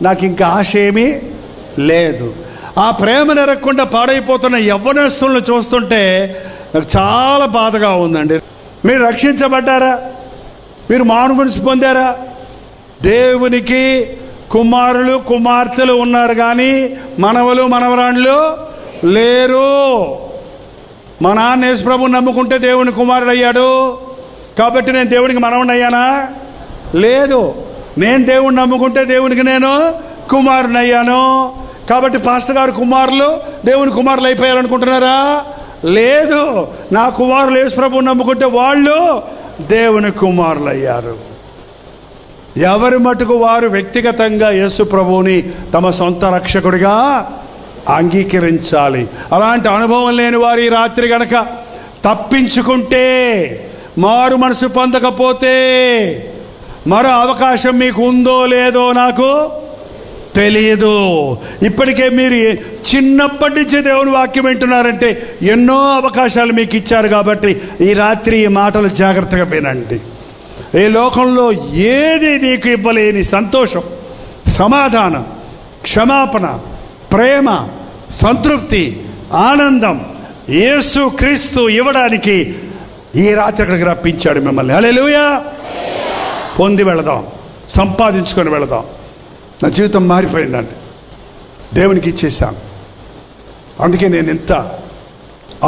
[SPEAKER 3] నాకు ఇంకా ఆశ ఏమీ లేదు. ఆ ప్రేమను ఎరగకుండా పాడైపోతున్న యవ్వనస్తులను చూస్తుంటే నాకు చాలా బాధగా ఉందండి. మీరు రక్షించబడ్డారా? మీరు మారు మనసు పొందారా? దేవునికి కుమారులు కుమార్తెలు ఉన్నారు కానీ మనవలు మనవరాండ్లు లేరు. మా నాన్న యేసు ప్రభువుని నమ్ముకుంటే దేవుని కుమారుడు అయ్యాడు కాబట్టి నేను దేవునికి మనవడిని అయ్యానా? లేదు. నేను దేవుని నమ్ముకుంటే దేవునికి నేను కుమారుని అయ్యాను కాబట్టి పాస్టర్ గారు కుమారులు దేవుని కుమారులు అయిపోయారనుకుంటున్నారా? లేదు. నా కుమారులు యేసు ప్రభువుని నమ్ముకుంటే వాళ్ళు దేవుని కుమారులు అయ్యారు. ఎవరి మటుకు వారు వ్యక్తిగతంగా యేసు ప్రభువుని తమ సొంత రక్షకుడిగా అంగీకరించాలి. అలాంటి అనుభవం లేని వారు ఈ రాత్రి గనక తప్పించుకుంటే, మారు మనసు పొందకపోతే, మరో అవకాశం మీకు ఉందో లేదో నాకు తెలియదు. ఇప్పటికే మీరు చిన్నప్పటి నుంచి దేవుని వాక్యం వింటున్నారంటే ఎన్నో అవకాశాలు మీకు ఇచ్చారు కాబట్టి ఈ రాత్రి ఈ మాటలు జాగ్రత్తగా వినండి. ఈ లోకంలో ఏది నీకు ఇవ్వలేని సంతోషం, సమాధానం, క్షమాపణ, ప్రేమ, సంతృప్తి, ఆనందం యేసు క్రీస్తు ఇవ్వడానికి ఈ రాత్రి అక్కడికి రప్పించాడు మిమ్మల్ని. హల్లెలూయా. పొంది వెళదాం, సంపాదించుకొని వెళదాం. నా జీవితం మారిపోయిందండి. దేవునికి ఇచ్చేసాను. అందుకే నేను ఎంత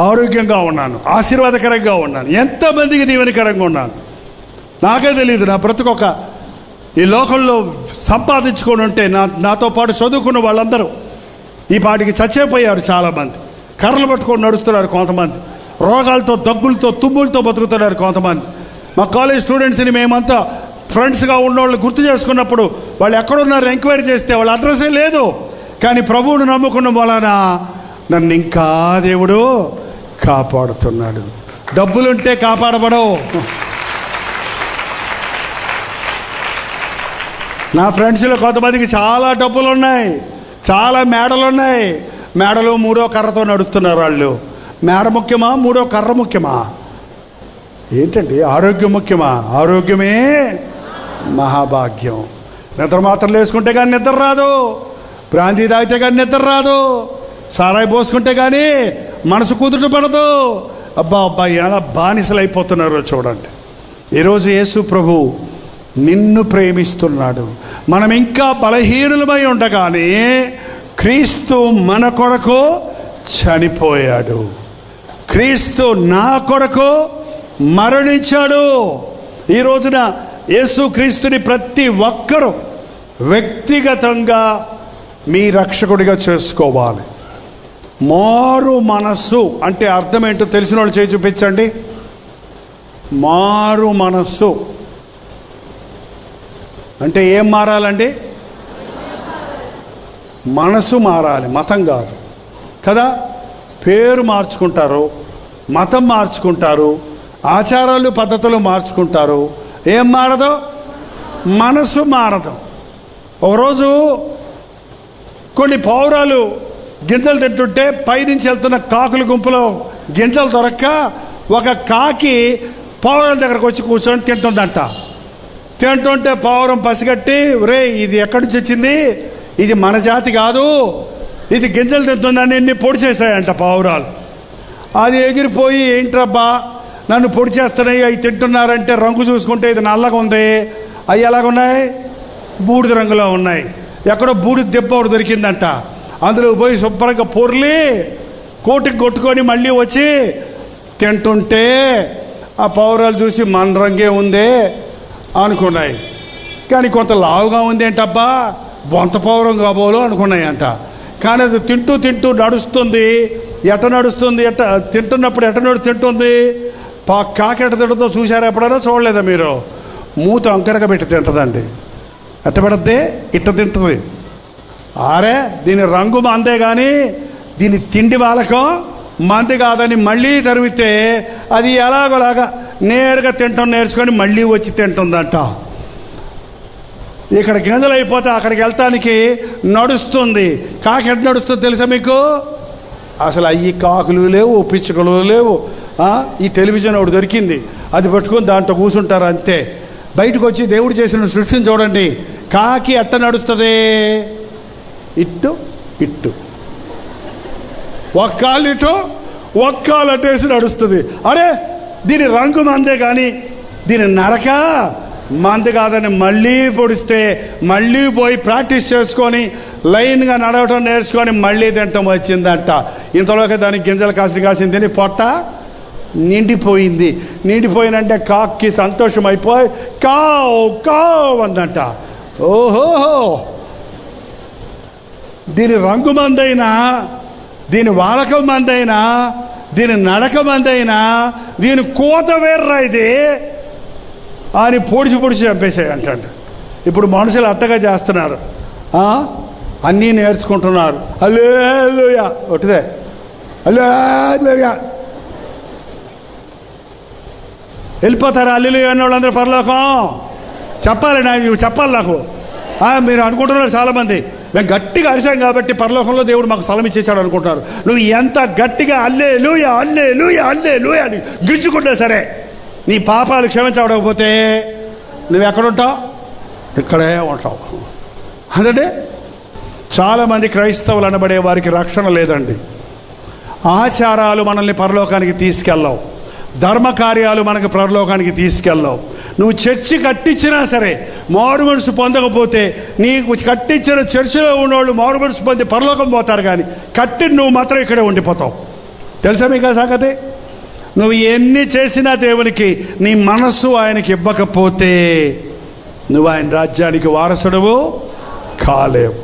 [SPEAKER 3] ఆరోగ్యంగా ఉన్నాను, ఆశీర్వాదకరంగా ఉన్నాను, ఎంతమందికి దీవెనకరంగా ఉన్నాను నాకే తెలియదు. నా బ్రతుకొక ఈ లోకంలో సంపాదించుకొని ఉంటే నాతో పాటు చదువుకున్న వాళ్ళందరూ ఈ పాటికి చచ్చిపోయారు. చాలామంది కర్రలు పట్టుకొని నడుస్తున్నారు, కొంతమంది రోగాలతో, దగ్గులతో, తుమ్ములతో బతుకుతున్నారు కొంతమంది. మా కాలేజ్ స్టూడెంట్స్ని మేమంతా ఫ్రెండ్స్గా ఉన్నవాళ్ళు గుర్తు చేసుకున్నప్పుడు వాళ్ళు ఎక్కడున్నారు ఎంక్వైరీ చేస్తే వాళ్ళ అడ్రస్సే లేదు. కానీ ప్రభువును నమ్ముకున్న వలన నన్ను ఇంకా దేవుడు కాపాడుతున్నాడు. డబ్బులుంటే కాపాడబడవు. నా ఫ్రెండ్స్లో కొంతమందికి చాలా డబ్బులు ఉన్నాయి, చాలా మేడలు ఉన్నాయి. మేడలు 3వ కర్రతో నడుస్తున్నారు వాళ్ళు. మేడ ముఖ్యమా, 3వ కర్ర ముఖ్యమా? ఏంటండి, ఆరోగ్యం ముఖ్యమా? ఆరోగ్యమే మహాభాగ్యం. నిద్ర మాత్రలు వేసుకుంటే కానీ నిద్ర రాదు, బ్రాంతి తాగితే కానీ నిద్ర రాదు, సారాయి పోసుకుంటే కానీ మనసు కుదుట పడదు. అబ్బా ఎలా బానిసలు అయిపోతున్నారో చూడండి. ఈరోజు యేసు ప్రభు నిన్ను ప్రేమిస్తున్నాడు. మనం ఇంకా బలహీనులమై ఉండగానే క్రీస్తు మన కొరకు చనిపోయాడు. క్రీస్తు నా కొరకు మరణించాడు. ఈ రోజున యేసు క్రీస్తుని ప్రతి ఒక్కరూ వ్యక్తిగతంగా మీ రక్షకుడిగా చేసుకోవాలి. మారు మనస్సు అంటే అర్థం ఏంటో తెలిసిన వాళ్ళు చేయి చూపించండి. మారు మనస్సు అంటే ఏం మారాలండి? మనసు మారాలి, మతం కాదు కదా. పేరు మార్చుకుంటారు, మతం మార్చుకుంటారు, ఆచారాలు పద్ధతులు మార్చుకుంటారు. ఏం మారదు? మనసు మారదు. ఒకరోజు కొన్ని పౌరాలు గింజలు తింటుంటే పైనుంచి వెళ్తున్న కాకుల గుంపులో గింజలు దొరక్క ఒక కాకి పౌరం దగ్గరకు వచ్చి కూర్చొని తింటుందంట. తింటుంటే పౌరం పసిగట్టి, రే ఇది ఎక్కడి నుంచి వచ్చింది, ఇది మన జాతి కాదు, ఇది గింజలు తింటుందని ఎన్ని పొడి చేశాయంట పౌరాలు. అది ఎగిరిపోయి, ఏంట్రబ్బా నన్ను పొడి చేస్తున్నాయి, అవి తింటున్నారంటే రంగు చూసుకుంటే ఇది నల్లగా ఉంది, అవి ఎలాగున్నాయి? బూడిద రంగులో ఉన్నాయి. ఎక్కడో బూడిద దెబ్బ ఒకటి దొరికిందంట, అందులో పోయి శుభ్రంగా పొర్లి కోటికి కొట్టుకొని మళ్ళీ వచ్చి తింటుంటే ఆ పౌరాలు చూసి మన రంగే ఉందే అనుకున్నాయి. కానీ కొంత లావుగా ఉంది ఏంటబ్బా, బొంత పౌరం కాబోలు అనుకున్నాయి అంట. కానీ అది తింటూ తింటూ నడుస్తుంది. ఎట నడుస్తుంది? తింటున్నప్పుడు తింటుంది. కాకి ఎట తింటుందో చూసారా ఎప్పుడైనా? చూడలేదా మీరు? మూత అంకరగా పెట్టి తింటుందండి. ఎట్ట పెడద్ది? ఇట్ట తింటుంది. ఆరే దీని రంగు మందే కానీ దీని తిండి వాలకం మంది కాదని మళ్ళీ తరిమితే అది ఎలాగోలాగా నేరుగా తింటాం నేర్చుకొని మళ్ళీ వచ్చి తింటుందంట. ఇక్కడ గింజలు అయిపోతే అక్కడికి వెళ్తానికి నడుస్తుంది. కాకి ఎట్ట నడుస్తుంది తెలుసా మీకు? అసలు అయ్యి కాకులు లేవు, పిచ్చుకలు లేవు. ఈ టెలివిజన్ ఒకటి దొరికింది, అది పట్టుకొని దాంట్లో కూర్చుంటారు అంతే. బయటకు వచ్చి దేవుడు చేసిన సృష్టిని చూడండి. కాకి ఎట్ట నడుస్తుంది? ఇట్టు ఇట్టు, ఒక్కాళ్ళు ఇటు ఒక్కాలు అట్టేసి నడుస్తుంది. అరే దీని రంగు మందే కానీ దీని నడక మంది కాదని మళ్ళీ పొడిస్తే మళ్ళీ పోయి ప్రాక్టీస్ చేసుకొని లైన్గా నడవటం నేర్చుకొని మళ్ళీ తింటాం వచ్చిందంట. ఇంతలోకి దానికి గింజలు కాసిన తిని పొట్ట నిండిపోయింది. నిండిపోయినంటే కాకి సంతోషం అయిపోయి కావ్ కావ్ అందంట. ఓహోహో, దీని రంగు మందైనా, దీని వాలకం మందైనా, దీని నడక మందైనా, దీని కోత వేర్రా ఇది అని పొడిచి చంపేసాయి అంటండి. ఇప్పుడు మనుషులు అట్టగా చేస్తున్నారు, అన్నీ నేర్చుకుంటున్నారు. హల్లెలూయా ఒకటిదే, హల్లెలూయా. వెళ్ళిపోతారు హల్లెలూయా అన్న వాళ్ళందరూ పరలోకం. చెప్పాలి చెప్పాలి నాకు. మీరు అనుకుంటున్నారు చాలామంది మేము గట్టిగా అరిశాం కాబట్టి పరలోకంలో దేవుడు మాకు స్థలం ఇచ్చేసాడు అనుకుంటున్నారు. నువ్వు ఎంత గట్టిగా హల్లెలూయా హల్లెలూయా హల్లెలూయా అని గిచ్చుకుంటా సరే, నీ పాపాలు క్షమించబడకపోతే నువ్వు ఎక్కడుంటావు? ఇక్కడే ఉంటావు. అదండి చాలామంది క్రైస్తవులు అనబడే వారికి రక్షణ లేదండి. ఆచారాలు మనల్ని పరలోకానికి తీసుకెళ్ళవు, ధర్మకార్యాలు మనకు పరలోకానికి తీసుకెళ్ళవు. నువ్వు చర్చి కట్టించినా సరే మారు మనసు పొందకపోతే నీకు కట్టించిన చర్చిలో ఉన్నవాళ్ళు మారు మనసు పొంది పరలోకం పోతారు, కానీ కట్టి నువ్వు మాత్రం ఇక్కడే ఉండిపోతావు. తెలుసా మీకు ఆ సంగతి? నువ్వు ఎన్ని చేసినా దేవునికి నీ మనస్సు ఆయనకి ఇవ్వకపోతే నువ్వు ఆయన రాజ్యానికి వారసుడవు కాలేవు.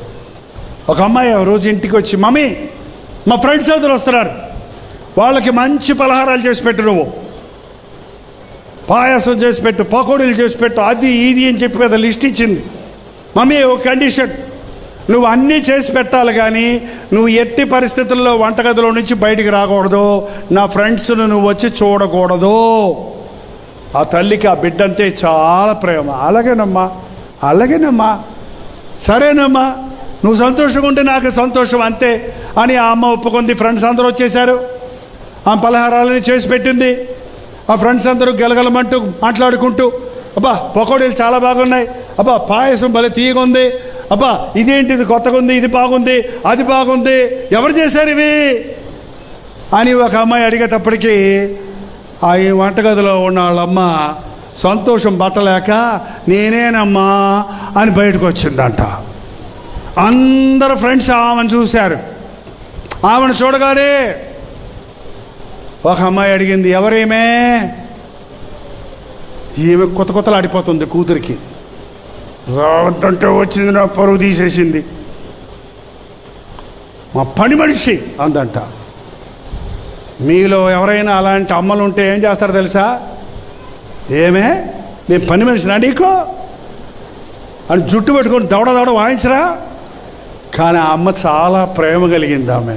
[SPEAKER 3] ఒక అమ్మాయి రోజు ఇంటికి వచ్చి, మమ్మీ మా ఫ్రెండ్స్ అందరూ వస్తున్నారు, వాళ్ళకి మంచి పలహారాలు చేసి పెట్టు, నువ్వు పాయసం చేసి పెట్టు, పకోడీలు చేసి పెట్టు, అది ఇది అని చెప్పి కదా లిస్ట్ ఇచ్చింది. మమ్మీ ఒక కండిషన్, నువ్వు అన్నీ చేసి పెట్టాలి కానీ నువ్వు ఎట్టి పరిస్థితుల్లో వంటగదిలో నుంచి బయటికి రాకూడదు, నా ఫ్రెండ్స్ను నువ్వు వచ్చి చూడకూడదు. ఆ తల్లికి ఆ బిడ్డంటే చాలా ప్రేమ. అలాగేనమ్మా సరేనమ్మా, నువ్వు సంతోషంగా ఉంటే నాకు సంతోషం అంతే అని ఆ అమ్మ ఒప్పుకుంది. ఫ్రెండ్స్ అందరూ వచ్చేసారు, ఆ పలహారాలని చేసి పెట్టింది. ఆ ఫ్రెండ్స్ అందరూ గెలగలమంటూ మాట్లాడుకుంటూ, అబ్బా పకోడీలు చాలా బాగున్నాయి, అబ్బా పాయసం భలే తీయగా ఉంది, అబ్బా ఇదేంటిది కొత్తగా ఉంది, ఇది బాగుంది, అది బాగుంది, ఎవరు చేశారు ఇవి అని ఒక అమ్మాయి అడిగేటప్పటికీ ఆ వంటగదిలో ఉన్న వాళ్ళమ్మ సంతోషం పట్టలేక నేనేనమ్మా అని బయటకు వచ్చిందంట. అందరు ఫ్రెండ్స్ ఆమెను చూశారు. ఆమెను చూడగానే ఒక అమ్మాయి అడిగింది, ఎవరేమే? ఈమె కొత్తలు ఆడిపోతుంది కూతురికి. రావద్దంటే వచ్చింది, నా పరువు తీసేసింది, మా పని మనిషి అందంట. మీలో ఎవరైనా అలాంటి అమ్మలు ఉంటే ఏం చేస్తారో తెలుసా? ఏమే నేను పని మనిషినా నీకు అని జుట్టు పెట్టుకొని దవడ వాయించరా? కానీ ఆ అమ్మ చాలా ప్రేమ కలిగింది. ఆమె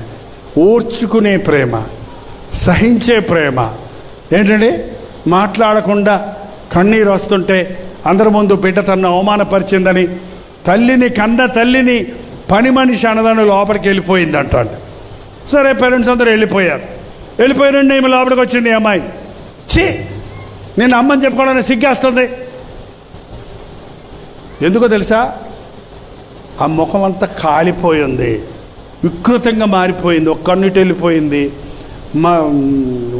[SPEAKER 3] ఓర్చుకునే ప్రేమ, సహించే ప్రేమ. ఏంటండి, మాట్లాడకుండా కన్నీరు వస్తుంటే అందరి ముందు బిడ్డ తను అవమానపరిచిందని కన్న తల్లిని పని మనిషి అన్నదాన్ని లోపలికి వెళ్ళిపోయిందంట. సరే పేరెంట్స్ అందరూ వెళ్ళిపోయారండి. ఈమె లోపలికి వచ్చింది. ఈ అమ్మాయి, ఛీ నేను అమ్మని చెప్పుకోవడానికి సిగ్గేస్తుంది. ఎందుకో తెలుసా? ఆ ముఖం అంతా కాలిపోయింది, వికృతంగా మారిపోయింది, ఒక కన్నుటి వెళ్ళిపోయింది,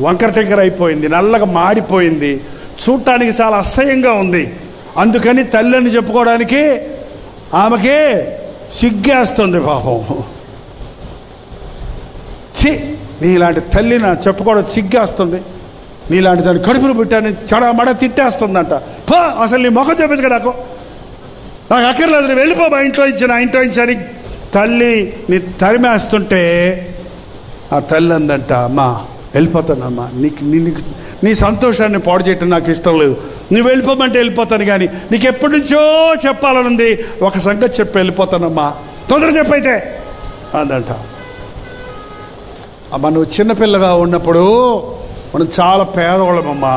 [SPEAKER 3] వంకర టెంకర అయిపోయింది, నల్లగా మాడిపోయింది, చూడటానికి చాలా అసహ్యంగా ఉంది. అందుకని తల్లి అని చెప్పుకోవడానికి ఆమెకి సిగ్గేస్తుంది పాపం. నీలాంటి తల్లి నా చెప్పుకోవడం సిగ్గేస్తుంది, నీలాంటి దాన్ని కడుపును పుట్టాను చెడమడ తిట్టేస్తుందంట. అసలు నీ ముఖం చూపించగా నాకు అక్కర్లేదు, నేను వెళ్ళిపో మా ఇంట్లో ఇచ్చి అని తల్లి నీ తరిమేస్తుంటే ఆ తల్లి అందంట, అమ్మా వెళ్ళిపోతానమ్మా, నీ సంతోషాన్ని పాడు చేయటం నాకు ఇష్టం లేదు, నువ్వు వెళ్ళిపోమంటే వెళ్ళిపోతాను, కానీ నీకు ఎప్పటి నుంచో చెప్పాలనుంది, ఒక సంగతి చెప్పి వెళ్ళిపోతానమ్మా, తొందర చెప్పైతే అందంట. అమ్మ నువ్వు చిన్నపిల్లగా ఉన్నప్పుడు మనం చాలా పేదవాళ్ళమమ్మా,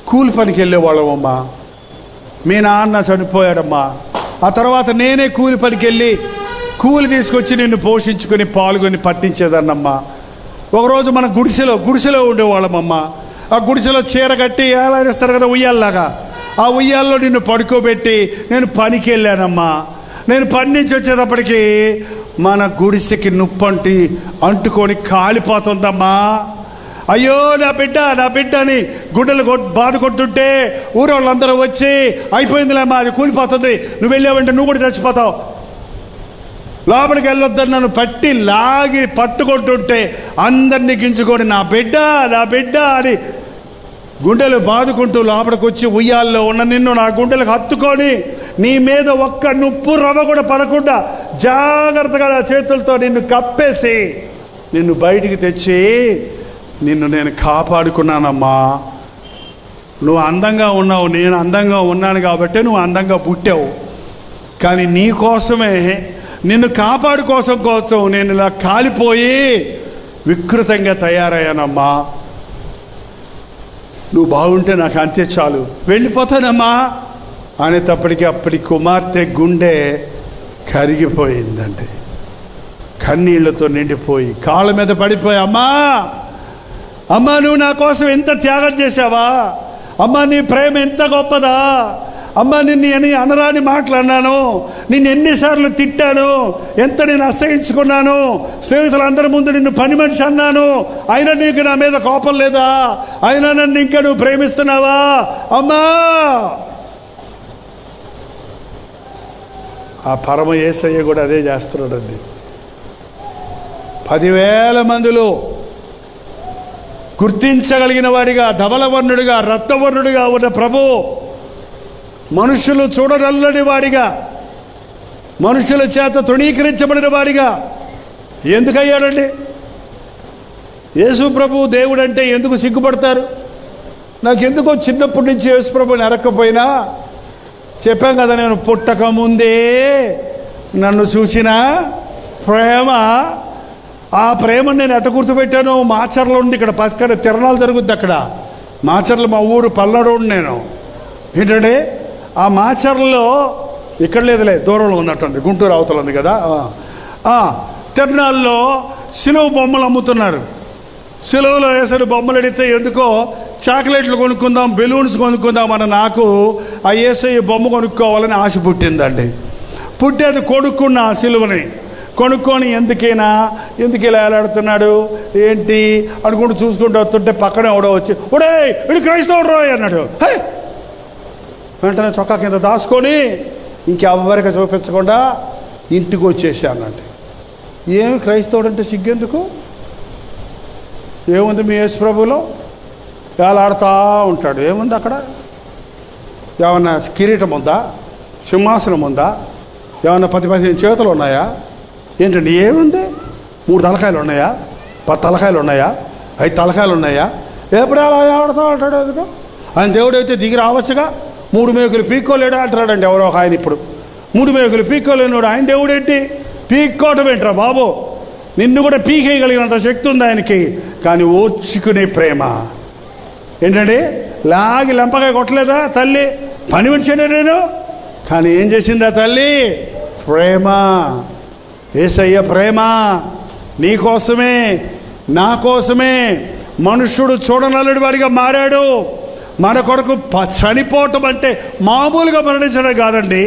[SPEAKER 3] కూలి పనికి వెళ్ళేవాళ్ళమమ్మా, మీ నాన్న చనిపోయాడమ్మా, ఆ తర్వాత నేనే కూలి పనికి వెళ్ళి కూలి తీసుకొచ్చి నిన్ను పోషించుకొని పాల్గొని పట్టించేదాన్నమ్మా. ఒకరోజు మన గుడిసెలో ఉండేవాళ్ళమమ్మా, ఆ గుడిసెలో చీర కట్టి ఏలాడిస్తారు కదా ఉయ్యాల్లాగా, ఆ ఉయ్యాల్లో నిన్ను పడుకోబెట్టి నేను పనికి వెళ్ళానమ్మా. నేను పని నుంచి వచ్చేటప్పటికి మన గుడిసెకి నుప్పంటి అంటుకొని కాలిపోతుందమ్మా. అయ్యో నా బిడ్డ అని గుడ్డలు బాధ కొట్టుంటే ఊరు వాళ్ళందరూ వచ్చి అయిపోయిందిలేమ్మా, అది కూలిపోతుంది, నువ్వు వెళ్ళావంటే నువ్వు కూడా చచ్చిపోతావు, లోపలికి వెళ్ళొద్దని నన్ను పట్టి లాగి పట్టుకుంటుంటే అందరినీ గించుకొని నా బిడ్డ అని గుండెలు బాదుకుంటూ లోపలికి వచ్చి ఉయ్యాల్లో ఉన్న నిన్ను నా గుండెలకు హత్తుకొని నీ మీద ఒక్క నుప్పు రవ్వ కూడా పడకుండా జాగ్రత్తగా నా చేతులతో నిన్ను కప్పేసి నిన్ను బయటికి తెచ్చి నిన్ను నేను కాపాడుకున్నానమ్మా. నువ్వు అందంగా ఉన్నావు, నేను అందంగా ఉన్నాను కాబట్టి నువ్వు అందంగా పుట్టావు, కానీ నీ కోసమే నిన్ను కోసం నేను ఇలా కాలిపోయి వికృతంగా తయారయ్యానమ్మా. నువ్వు బాగుంటే నాకు అంతే చాలు, వెళ్ళిపోతానమ్మా అనేటప్పటికీ అప్పటి కుమార్తె గుండె కరిగిపోయిందండి, కన్నీళ్లతో నిండిపోయి కాళ్ళ మీద పడిపోయి, అమ్మా నువ్వు నా కోసం ఎంత త్యాగం చేశావా, అమ్మా నీ ప్రేమ ఎంత గొప్పదా, అమ్మ నిన్ను అనరాని మాట్లాడినాను, నిన్ను ఎన్నిసార్లు తిట్టాను, ఎంత నేను అసహించుకున్నాను, స్నేహితులందరి ముందు నిన్ను పని మనిషి అన్నాను, అయినా నీకు నా మీద కోపం లేదా, అయినా నన్ను ఇంకా నువ్వు ప్రేమిస్తున్నావా అమ్మా. ఆ పరమ యేసయ్య కూడా అదే చేస్తున్నాడండి. 10,000 మందిలో గుర్తించగలిగిన వాడిగా, ధవలవర్ణుడిగా, రక్తవర్ణుడిగా ఉన్న ప్రభు మనుషులు చూడనల్లని వాడిగా, మనుషుల చేత తృణీకరించబడిన వాడిగా ఎందుకయ్యాడండి? యేసు ప్రభు దేవుడు అంటే ఎందుకు సిగ్గుపడతారు? నాకెందుకో చిన్నప్పటి నుంచి యేసు ప్రభుని ఎరక్కపోయినా, చెప్పాం కదా, నేను పుట్టక ముందే నన్ను చూసిన ప్రేమ, ఆ ప్రేమను నేను ఎట్ట గుర్తుపెట్టాను? మాచర్లో ఉంది, ఇక్కడ పక్కన తిరణాలు జరుగుద్ది, అక్కడ మాచర్లు మా ఊరు పల్నాడు నేను. ఏంటంటే ఆ మాచర్లలో ఇక్కడ లేదులే, దూరంలో ఉన్నట్టుంది, గుంటూరు అవతల ఉంది కదా, తిరణాల్లో సిలువ బొమ్మలు అమ్ముతున్నారు. సిలువలో వేసిన బొమ్మలు అడిగితే ఎందుకో చాక్లెట్లు కొనుక్కుందాం, బెలూన్స్ కొనుక్కుందాం అని నాకు ఆ యేసయ్య బొమ్మ కొనుక్కోవాలని ఆశ పుట్టిందండి. పుట్టేది కొనుక్కున్న ఆ సిలువని కొనుక్కొని ఎందుకు ఇలా ఏలాడుతున్నాడు ఏంటి అనుకుంటూ చూసుకుంటూ వస్తుంటే పక్కనే ఎవడో వచ్చి, ఒడే ఇది క్రైస్తవుడు రోయ్ అన్నాడు. వెంటనే చొక్కా కింద దాచుకొని ఇంకెవ్వరికి చూపించకుండా ఇంటికి వచ్చేసి అన్నట్టు. ఏమి క్రైస్తవుడు అంటే సిగ్గెందుకు? ఏముంది మీ యేసు ప్రభువులో? వేలాడుతూ ఉంటాడు, ఏముంది అక్కడ? ఏమన్నా కిరీటం ఉందా, సింహాసనం ఉందా, ఏమన్నా 10-15 చేతులు ఉన్నాయా ఏంటండి? ఏముంది? 3 తలకాయలు ఉన్నాయా, 10 తలకాయలు ఉన్నాయా, 5 తలకాయలు ఉన్నాయా? ఎప్పుడు అలా ఆడుతూ ఉంటాడు ఎందుకు? ఆయన దేవుడైతే దిగి రావచ్చుగా. 3 మేకులు పీక్కోలేడా అంటాడండి ఎవరో ఒక ఆయన. ఇప్పుడు 3 మేకులు పీక్కోలేనాడు ఆయన దేవుడేంటి? పీక్కోవటం ఏంట్రా బాబు? నిన్ను కూడా పీకేయగలిగినంత శక్తి ఉంది ఆయనకి. కానీ ఓర్చుకునే ప్రేమ ఏంటండి? లాగి లంపగా కొట్టలేదా తల్లి? పని మనిషినే నేను, కానీ ఏం చేసిందా తల్లి? ప్రేమ. యేసయ్య ప్రేమ నీకోసమే నా కోసమే మనుష్యుడు చూడనల్లుడి వాడిగా మారాడు. మన కొరకు చనిపోవటం అంటే మామూలుగా మరణించడం కాదండి,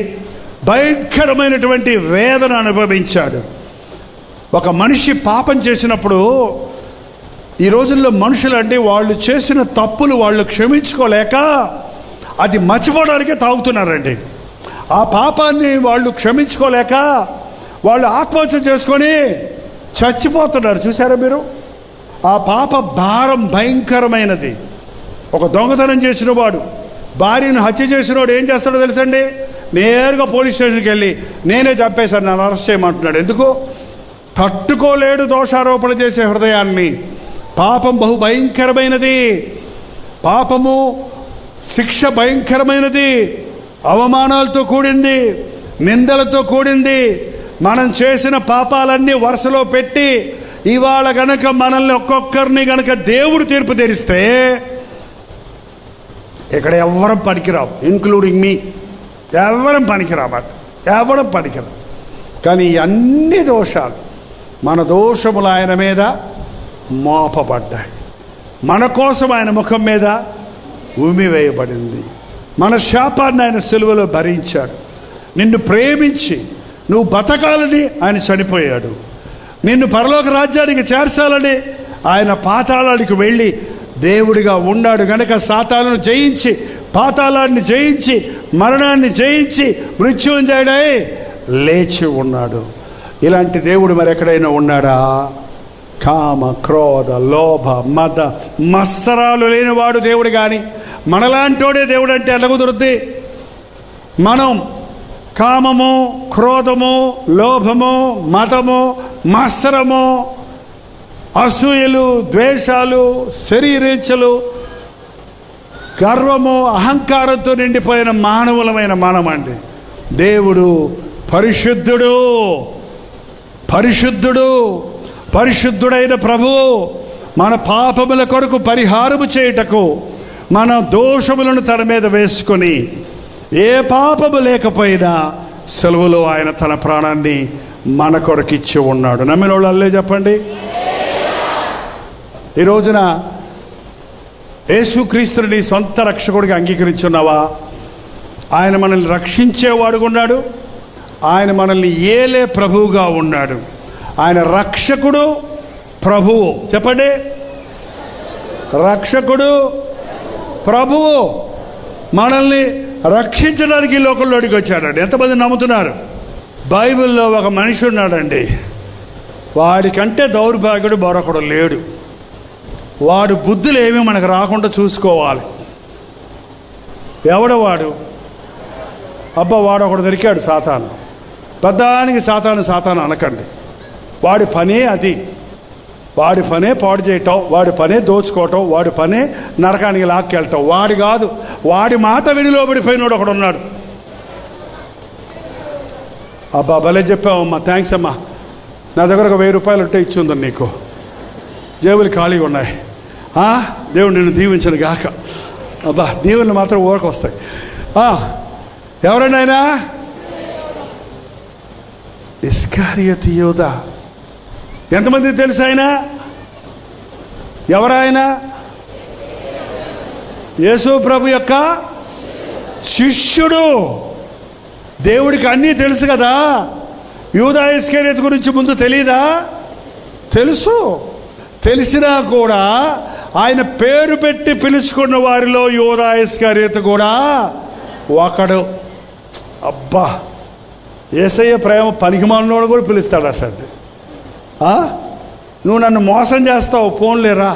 [SPEAKER 3] భయంకరమైనటువంటి వేదన అనుభవించాడు. ఒక మనిషి పాపం చేసినప్పుడు ఈ రోజుల్లో మనుషులంటే వాళ్ళు చేసిన తప్పులు వాళ్ళు క్షమించుకోలేక అది మర్చిపోవడానికే తాగుతున్నారండి. ఆ పాపాన్ని వాళ్ళు క్షమించుకోలేక వాళ్ళు ఆత్మహత్య చేసుకొని చచ్చిపోతున్నారు. చూసారా మీరు? ఆ పాప భారం భయంకరమైనది. ఒక దొంగతనం చేసిన వాడు, భార్యను హత్య చేసిన వాడు ఏం చేస్తాడో తెలుసండి? నేరుగా పోలీస్ స్టేషన్కి వెళ్ళి నేనే చంపేశాను, నన్ను అరెస్ట్ చేయమంటున్నాడు. ఎందుకు? తట్టుకోలేడు దోషారోపణ చేసే హృదయాన్ని. పాపం బహు భయంకరమైనది. పాపము శిక్ష భయంకరమైనది, అవమానాలతో కూడింది, నిందలతో కూడింది. మనం చేసిన పాపాలన్నీ వరుసలో పెట్టి ఇవాళ గనక మనల్ని ఒక్కొక్కరిని గనక దేవుడు తీర్పు తెరిస్తే ఇక్కడ ఎవరం పనికిరాం, ఇంక్లూడింగ్ మీ. ఎవరం పనికిరామాట, ఎవరం పనికిరాం. కానీ అన్ని దోషాలు, మన దోషములు ఆయన మీద మోపబడ్డాయి. మన కోసం ఆయన ముఖం మీద ఉమ్మివేయబడింది. మన శాపాన్ని ఆయన సిలువలో భరించాడు. నిన్ను ప్రేమించి నువ్వు బతకాలని ఆయన చనిపోయాడు. నిన్ను పరలోక రాజ్యానికి చేర్చాలని ఆయన పాతాళానికి వెళ్ళి దేవుడిగా ఉన్నాడు గనక సాతానును జయించి, పాతాళాన్ని జయించి, మరణాన్ని జయించి మృత్యుంజయుడై లేచి ఉన్నాడు. ఇలాంటి దేవుడు మరి ఎక్కడైనా ఉన్నాడా? కామ, క్రోధ, లోభ, మద, మత్సరాలు లేనివాడు దేవుడు. కానీ మనలాంటోడే దేవుడు అంటే ఎలా కుదురుద్ది? మనం కామము, క్రోధము, లోభము, మతము, మత్సరము, అసూయలు, ద్వేషాలు, శరీరేచ్ఛలు, గర్వము, అహంకారంతో నిండిపోయిన మానవులమైన మనమండి. దేవుడు పరిశుద్ధుడు, పరిశుద్ధుడు, పరిశుద్ధుడైన ప్రభువు మన పాపముల కొరకు పరిహారము చేయుటకు మన దోషములను తన మీద వేసుకొని ఏ పాపము లేకపోయినా సెలవులో ఆయన తన ప్రాణాన్ని మన కొరకు ఇచ్చి ఉన్నాడు. నమ్మిన వాళ్ళు అల్లే చెప్పండి. ఈ రోజున యేసుక్రీస్తుని నీ సొంత రక్షకుడిగా అంగీకరించున్నావా? ఆయన మనల్ని రక్షించేవాడుగా ఉన్నాడు. ఆయన మనల్ని ఏలే ప్రభువుగా ఉన్నాడు. ఆయన రక్షకుడు, ప్రభువు. చెప్పండి, రక్షకుడు, ప్రభువు. మనల్ని రక్షించడానికి లోకంలోకి వచ్చాడండి. ఎంతమంది నమ్ముతున్నారు? బైబిల్లో ఒక మనిషి ఉన్నాడండి, వాడికంటే దౌర్భాగ్యుడు మరొకడు లేడు. వాడు బుద్ధులు ఏమీ మనకు రాకుండా చూసుకోవాలి. ఎవడు వాడు? అబ్బా, వాడు ఒకడు దొరికాడు, సాతాను. పెద్దానికి సాతాను సాతాను అనకండి. వాడి పనే అది. వాడి పనే పాడు చేయటం, వాడి పనే దోచుకోవటం, వాడి పనే నరకానికి లాక్కెళ్ళటం. వాడి కాదు, వాడి మాట వినిలోబడిపోయినోడు ఒకడు ఉన్నాడు. అబ్బా, భలే చెప్పావమ్మా, థ్యాంక్స్ అమ్మా. నా దగ్గర ఒక 1000 రూపాయలు ఉంటే ఇచ్చింది నీకు. జేబులు ఖాళీగా ఉన్నాయి. దేవుడు నిన్ను దీవించను గాక. అబ్బా, దీవెనలు మాత్రం ఊరకు వస్తాయి. ఎవరండి ఆయన? ఇస్కారియోతు యూదా. ఎంతమంది తెలుసు ఆయన? ఎవరాయన? యేసు ప్రభు యొక్క శిష్యుడు. దేవుడికి అన్నీ తెలుసు కదా. యూదా ఇస్కారియోతు గురించి ముందు తెలీదా? తెలుసు. తెలిసినా కూడా ఆయన పేరు పెట్టి పిలుచుకున్న వారిలో యూదా ఇస్కారియోతు కూడా ఒకడు. అబ్బా, యేసయ్య ప్రేమ పనికిమాలినోడు కూడా పిలుస్తాడు అట్లాంటి. నువ్వు నన్ను మోసం చేస్తావు, పోన్లేరా.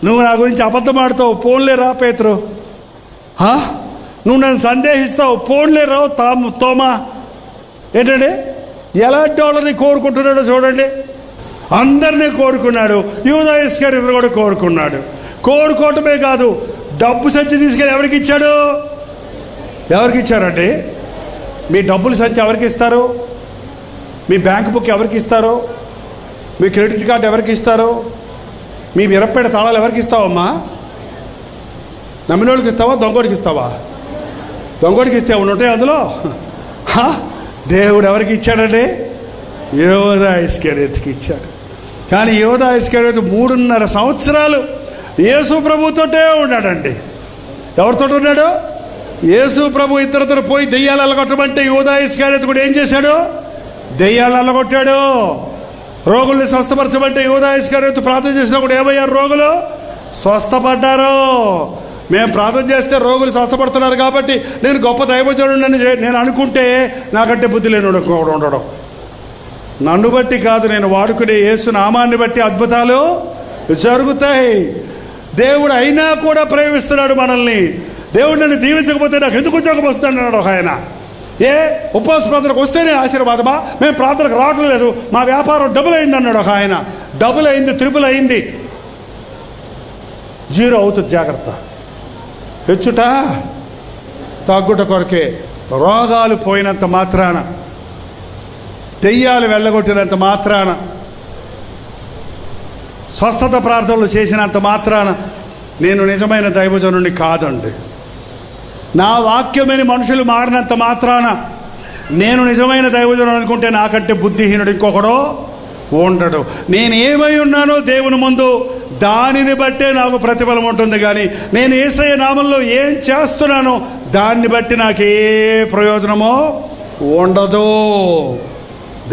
[SPEAKER 3] నువ్వు నా గురించి అబద్ధం ఆడతావు, పోన్లేరా పేతురు. నువ్వు నన్ను సందేహిస్తావు, పోన్లేరా తోమా. ఏంటండి, ఎలాంటి వాళ్ళని కోరుకుంటున్నాడో చూడండి. అందరినీ కోరుకున్నాడు. యూదా ఇస్కారియోతు కూడా కోరుకున్నాడు. కోరుకోవటమే కాదు, డబ్బు సంచి తీసుకెళ్ళి ఎవరికి ఇచ్చాడు? ఎవరికి ఇచ్చారండి? మీ డబ్బులు సంచి ఎవరికి ఇస్తారు? మీ బ్యాంక్ బుక్ ఎవరికి ఇస్తారు? మీ క్రెడిట్ కార్డు ఎవరికి ఇస్తారు? మీ మిరప్పేట తాళాలు ఎవరికి ఇస్తావమ్మా? నమ్మినోడికి ఇస్తావా, దొంగోడికి ఇస్తావా? దొంగోడికి ఇస్తే ఉంటాయి అందులో. దేవుడు ఎవరికి ఇచ్చాడండి? యూదా ఇస్కారియోతుకి ఇచ్చాడు. కానీ యూదా ఇస్కారియోతు 3.5 సంవత్సరాలు యేసు ప్రభుతోటే ఉన్నాడండి. ఎవరితో ఉన్నాడు? యేసు ప్రభు ఇద్దరితో పోయి దెయ్యాలు అల్లగొట్టమంటే యూదా ఇస్కారియోతు కూడా ఏం చేశాడు? దెయ్యాలు అల్లగొట్టాడు. రోగుల్ని స్వస్థపరచమంటే యూదా ఇస్కరియోతు ప్రార్థన చేసినప్పుడు ఏమయ్యారు? రోగులు స్వస్థపడ్డారు. మేము ప్రార్థన చేస్తే రోగులు స్వస్థపడుతున్నారు కాబట్టి నేను గొప్ప దైవజనుడిని నేను అనుకుంటే నాకంటే బుద్ధి లేని ఉండడం. నన్ను బట్టి కాదు, నేను వాడుకునే యేసు నామాన్ని బట్టి అద్భుతాలు జరుగుతాయి. దేవుడు అయినా కూడా ప్రేమిస్తున్నాడు మనల్ని. దేవుడు నన్ను దీవించకపోతే నాకు ఎందుకు ఉద్యోగం వస్తుంది అన్నాడు ఒక ఆయన. ఉపవాస ప్రార్థనకు వస్తేనే ఆశీర్వాదమా? మేము ప్రార్థనకు రావటం లేదు, మా వ్యాపారం డబుల్ అయింది అన్నాడు ఒక ఆయన. డబుల్ అయింది, త్రిపుల్ అయింది, జీరో అవుతుంది. జాగ్రత్త. హెచ్చుట తగ్గుట కొరకే. రోగాలు పోయినంత మాత్రాన, దెయ్యాలు వెళ్ళగొట్టినంత మాత్రాన, స్వస్థత ప్రార్థనలు చేసినంత మాత్రాన నేను నిజమైన దైవజనుడిని కాదండి. నా వాక్యమని మనుషులు మారినంత మాత్రాన నేను నిజమైన దైవజనుడు అనుకుంటే నాకంటే బుద్ధిహీనుడు ఇంకొకడో ఉండడు. నేను ఏమై ఉన్నానో దేవుని ముందు దానిని బట్టే నాకు ప్రతిఫలం ఉంటుంది. కానీ నేను యేసయ్య నామంలో ఏం చేస్తున్నానో దాన్ని బట్టి నాకు ఏ ప్రయోజనమో ఉండదు.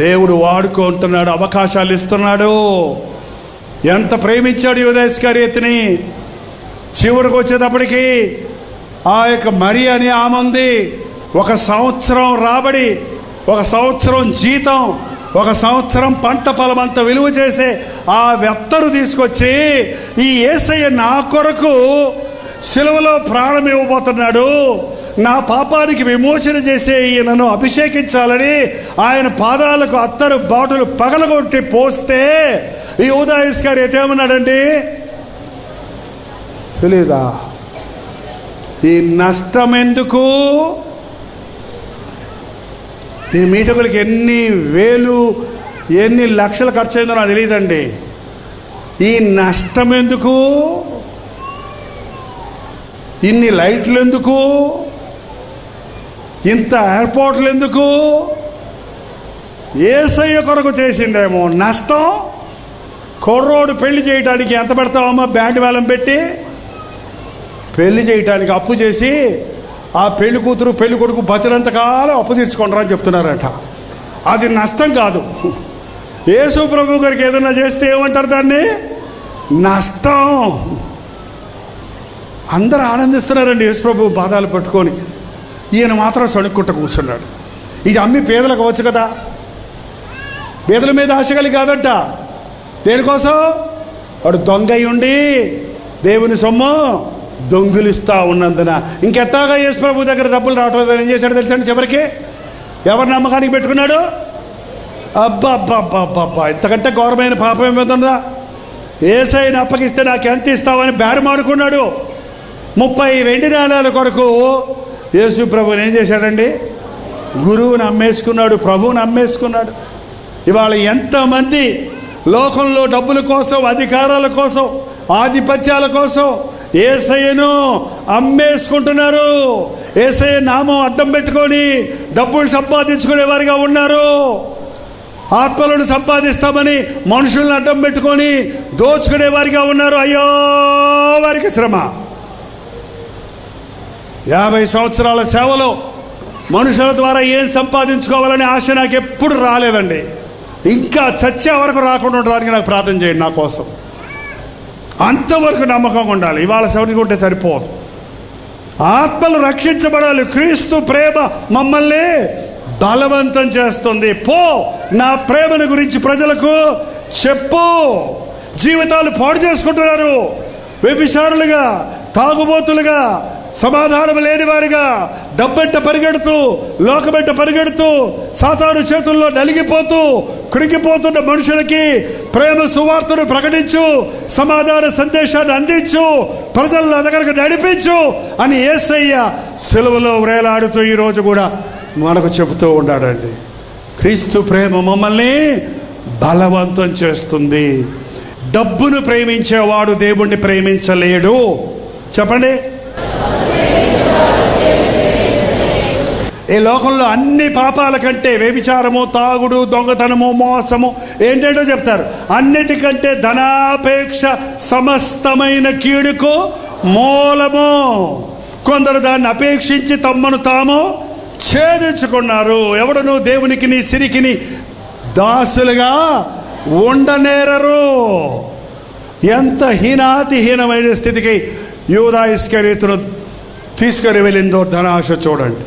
[SPEAKER 3] దేవుడు వాడుకుంటున్నాడు, అవకాశాలు ఇస్తున్నాడు. ఎంత ప్రేమించాడు యూదా ఇస్కరియోతుని. చివరికి వచ్చేటప్పటికి ఆ యొక్క మరి అని ఆమె ఉంది. 1 సంవత్సరం రాబడి, 1 సంవత్సరం జీతం, 1 సంవత్సరం పంట పొలమంతా విలువ చేసే ఆ వెత్తరు తీసుకొచ్చి ఈ యేసయ్య నా కొరకు సిలువలో ప్రాణం ఇవ్వబోతున్నాడు, నా పాపానికి విమోచన చేసే ఈయనను అభిషేకించాలని ఆయన పాదాలకు అత్తరు బాటలు పగలగొట్టి పోస్తే ఈ యూదా ఇస్కరియోతు ఏమన్నాడండి? తెలీదా? ఈ నష్టం ఎందుకు? ఈ మీటింగులకి ఎన్ని వేలు ఎన్ని లక్షలు ఖర్చు అయిందో నాకు తెలియదండి. ఈ నష్టం ఎందుకు? ఇన్ని లైట్లు ఎందుకు? ఇంత ఎయిర్పోర్ట్లు ఎందుకు? యేసయ్య కొరకు చేసిందేమో నష్టం. కుర్రోడు పెళ్లి చేయడానికి ఎంత పెడతామమ్మా? బ్యాండ్ మేళం పెట్టి పెళ్లి చేయటానికి అప్పు చేసి ఆ పెళ్లి కూతురు పెళ్లి కొడుకు బతినంతకాలం అప్పు తీర్చుకుంటారా అని చెప్తున్నారట. అది నష్టం కాదు. యేసు ప్రభు గారికి ఏదైనా చేస్తే ఏమంటారు? దాన్ని నష్టం. అందరూ ఆనందిస్తున్నారండి యేసు ప్రభు పాదాలు పట్టుకొని. ఈయన మాత్రం సణుక్కుంట కూర్చున్నాడు. ఇది అమ్మి పేదలకు అవ్వచ్చు కదా. పేదల మీద ఆశ కలిగి కాదంట. దేనికోసం? వాడు దొంగ ఉండి దేవుని సొమ్ము దొంగిలిస్తూ ఉన్నందున ఇంకెట్టాగా యేసు ప్రభు దగ్గర డబ్బులు రావట్లేదు. ఏం చేశాడు తెలుసండి? చివరికి ఎవరి నమ్మకానికి పెట్టుకున్నాడు? అబ్బా అబ్బా అబ్బా అబ్బా అబ్బా, ఇంతకంటే ఘోరమైన పాపం ఏమవుతుందా? యేసయ్యని అప్పగిస్తే నాకు ఎంత ఇస్తావని బేరం ఆడుకున్నాడు. 30 వెండి నాణాల కొరకు యేసు ప్రభుని ఏం చేశాడండి? గురువుని అమ్మేసుకున్నాడు, ప్రభువుని అమ్మేసుకున్నాడు. ఇవాళ ఎంతమంది లోకంలో డబ్బుల కోసం, అధికారాల కోసం, ఆధిపత్యాల కోసం యేసయ్యను అమ్మేసుకుంటున్నారు. యేసయ్య నామం అడ్డం పెట్టుకొని డబ్బులు సంపాదించుకునే వారిగా ఉన్నారు. ఆత్మలను సంపాదిస్తామని మనుషులను అడ్డం పెట్టుకొని దోచుకునే వారిగా ఉన్నారు. అయ్యో వారికి శ్రమ. 50 సంవత్సరాల సేవలో మనుషుల ద్వారా ఏం సంపాదించుకోవాలనే ఆశ నాకు ఎప్పుడు రాలేదండి. ఇంకా చచ్చే వరకు రాకుండా ఉండడానికి నాకు ప్రార్థన చేయండి నా కోసం. అంతవరకు నమ్మకంగా ఉండాలి. ఇవాళ సౌటికి ఉంటే సరిపోదు. ఆత్మలు రక్షించబడాలి. క్రీస్తు ప్రేమ మమ్మల్ని బలవంతం చేస్తుంది. పో, నా ప్రేమను గురించి ప్రజలకు చెప్పు. జీవితాలు పాడు చేసుకుంటున్నారు. వ్యభిచారులుగా, తాగుబోతులుగా, సమాధానం లేని వారిగా, డబ్బెట్ట పరిగెడుతూ, లోకబెట్ట పరిగెడుతూ, సాతాను చేతుల్లో నలిగిపోతూ కృంగిపోతున్న మనుషులకి ప్రేమ సువార్తను ప్రకటించు, సమాధాన సందేశాన్ని అందించు, ప్రజల దగ్గరకు నడిపించు అని యేసయ్య సిలువలో వేలాడుతూ ఈరోజు కూడా మనకు చెబుతూ ఉన్నాడండి. క్రీస్తు ప్రేమ మమ్మల్ని బలవంతం చేస్తుంది. డబ్బును ప్రేమించేవాడు దేవుణ్ణి ప్రేమించలేడు. చెప్పండి. ఈ లోకంలో అన్ని పాపాల కంటే వ్యభిచారము, తాగుడు, దొంగతనము, మోసము ఏంటంటో చెప్తారు. అన్నిటికంటే ధనాపేక్ష సమస్తమైన కీడుకు మూలము. కొందరు దాన్ని అపేక్షించి తమను తాము ఛేదించుకున్నారు. ఎవడను దేవునికి నీ సిరికిని దాసులుగా ఉండనేరరు. ఎంత హీనాతిహీనమైన స్థితికి యూదా ఇస్కరియోతును తీసుకొని వెళ్ళిందో ధనాశ చూడండి.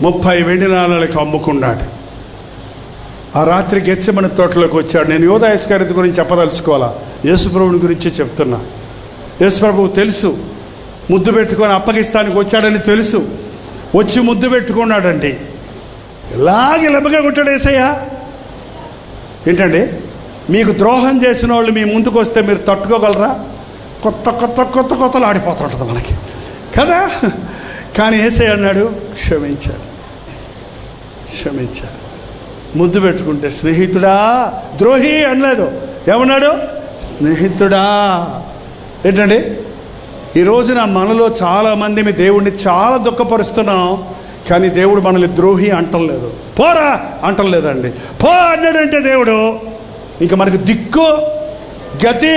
[SPEAKER 3] 30 వెండి నాణాలకు అమ్ముకున్నాడు. ఆ రాత్రి గెత్సెమనే తోటలోకి వచ్చాడు. నేను యూదా ఇస్కరియోతు గురించి చెప్పదలుచుకోవాలా, యేసుప్రభుని గురించి చెప్తున్నా. యేసుప్రభువు తెలుసు, ముద్దు పెట్టుకొని అప్పగిస్తానికి వచ్చాడని తెలుసు. వచ్చి ముద్దు పెట్టుకున్నాడండి. ఇలాగే లెమ్మగా కొట్టాడు యేసయ్య. ఏంటండి, మీకు ద్రోహం చేసిన వాళ్ళు మీ ముందుకు వస్తే మీరు తట్టుకోగలరా? కొత్తలు ఆడిపోతుంటుంది మనకి కదా. కానీ యేసయ్య అన్నాడు, క్షమించాడు. ముద్దు పెట్టుకుంటే స్నేహితుడా, ద్రోహి అనలేదు. ఏమన్నాడు? స్నేహితుడా. ఏంటండి, ఈ రోజున మనలో చాలామంది మీ దేవుడిని చాలా దుఃఖపరుస్తున్నాం, కానీ దేవుడు మనల్ని ద్రోహి అంటలేదు, పోరా అంటలేదండి. పో అన్నాడంటే దేవుడు ఇంకా మనకు దిక్కు గతి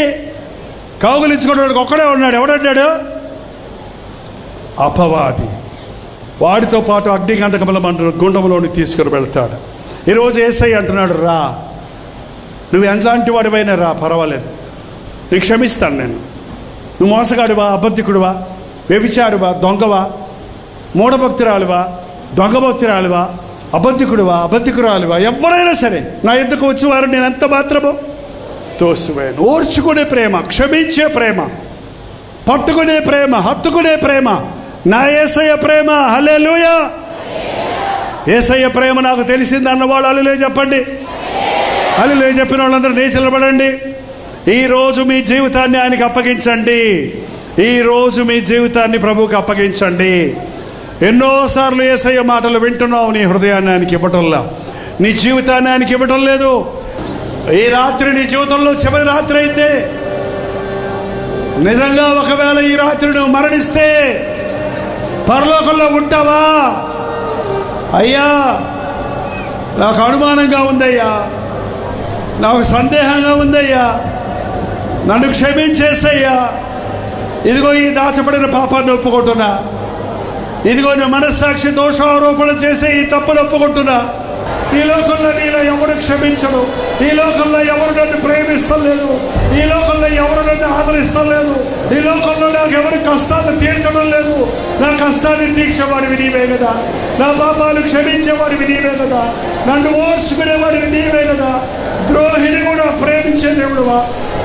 [SPEAKER 3] కౌగులించుకోవడానికి ఒక్కడే ఉన్నాడు. ఎవడన్నాడు? అపవాది. వాడితో పాటు అగ్ని గంధకముల మన గుండంలోని తీసుకుని వెళ్తాడు. ఈరోజు యేసయ్య అంటున్నాడు, రా, నువ్వు ఎంతలాంటి వాడివైనా రా, పర్వాలేదు, నీకు క్షమిస్తాను నేను. నువ్వు మోసగాడివా, అబద్ధికుడివా, వ్యభిచారువా, దొంగవా, మూఢభక్తురాలువా, దొంగభక్తురాలువా, అబద్ధికురాలువా, ఎవరైనా సరే నా ఎద్దుకు వచ్చేవారు నేను ఎంత మాత్రమో తోసివేయను. ఓర్చుకునే ప్రేమ, క్షమించే ప్రేమ, పట్టుకునే ప్రేమ, హత్తుకునే ప్రేమ నా యేసయ్య ప్రేమ. హల్లెలూయా. యేసయ్య ప్రేమ నాకు తెలిసింది అన్నవాళ్ళు హల్లెలూయా చెప్పండి. హల్లెలూయా చెప్పిన వాళ్ళందరూ నిలబడండి. ఈరోజు మీ జీవితాన్ని ఆయనకి అప్పగించండి. ఈరోజు మీ జీవితాన్ని ప్రభువుకి అప్పగించండి. ఎన్నోసార్లు యేసయ్య మాటలు వింటున్నావు, నీ హృదయాన్ని ఆయనకి ఇవ్వటంలా, నీ జీవితాన్ని ఆయనకి ఇవ్వటం లేదు. ఈ రాత్రి నీ జీవితంలో చివరి రాత్రి అయితే, నిజంగా ఒకవేళ ఈ రాత్రి నువ్వు మరణిస్తే పరలోకంలో ఉంటావా? అయ్యా, నాకు అనుమానంగా ఉందయ్యా, నాకు సందేహంగా ఉందయ్యా, నన్ను క్షమించేసయ్యా. ఇదిగో ఈ దాచబడిన పాపాన్ని ఒప్పుకుంటున్నా. ఇదిగో నేను మనస్సాక్షి దోషారోపణ చేసే ఈ తప్పును ఒప్పుకుంటున్నా. ఈ లోకంలో నీలో ఎవరు క్షమించడు. ఈ లోకంలో ఎవరు నన్ను ప్రేమిస్తలేదు. ఈ లోకంలో ఎవరు నన్ను ఆదరిస్తలేదు. ఈ లోకంలో నాకు ఎవరు కష్టాలు తీర్చడం లేదు. నా కష్టాన్ని తీర్చేవాడివి నీవే కదా, నా పాపాలు క్షమించేవాడివి నీవే కదా, నన్ను ఓర్చుకునేవాడివి నీవే కదా. ద్రోహిని కూడా ప్రేమించే దేవుడువా,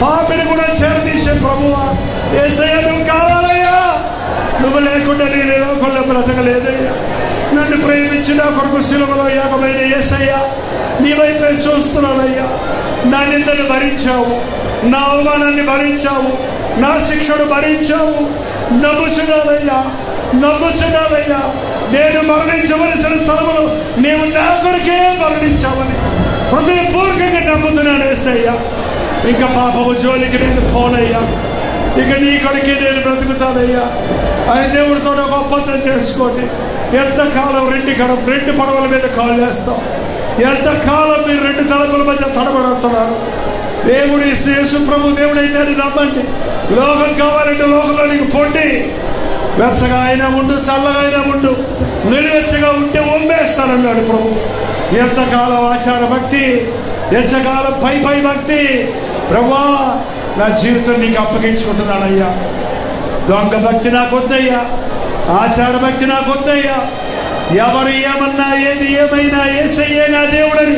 [SPEAKER 3] పాపిని కూడా చేరదీసే ప్రభువా. యేసయ్య నువ్వు కావాలయ్యా. నువ్వు లేకుండా నేను లోకంలో బ్రతకలేదయ్యా. నన్ను ప్రేమించి నా కొరకు శిలువలో యాగమైన యేసయ్య, నీ వైపే చూస్తున్నానయ్యా. నా నిందను భరించావు, నా అవమానాన్ని భరించావు, నా శిక్షను భరించావు. నమ్ముచున్నానయ్యా. నేను మరణించవలసిన స్థలములో నీవు నా కొరకే మరణించావని హృదయపూర్వకంగా నమ్ముతున్నాను యేసయ్య. ఇంకా పాపము జోలికి నేను పోనయ్యా. ఇక నీ కొరకే నేను బ్రతుకుతానయ్యా. ఆయన దేవుడితో ఒక ఒప్పందం చేసుకోండి. ఎంతకాలం రెండు పడవల మీద కాలు వేస్తాం? ఎంతకాలం మీరు 2 తలపుల మధ్య తడబడుతున్నారు? దేవుడు యేసు ప్రభు దేవుడైతే అని నమ్మండి. లోకం కావాలంటే లోకంలోనికి పొండి. వెచ్చగా అయినా ఉండు, చల్లగా అయినా ఉండు, నిలువెచ్చగా ఉంటే ఒమ్మేస్తానన్నాడు ప్రభు. ఎంతకాలం ఆచార భక్తి, ఎంతకాలం పై భక్తి? ప్రభువా, నా జీవితం నీకు అప్పగించుకుంటున్నానయ్యా. దొంగ భక్తి నాకు వద్దయ్యా, ఆచార భక్తి నాకు వద్దయ్యా. ఎవరు ఏమన్నా, ఏది ఏమైనా యేసయ్యే నా దేవుడని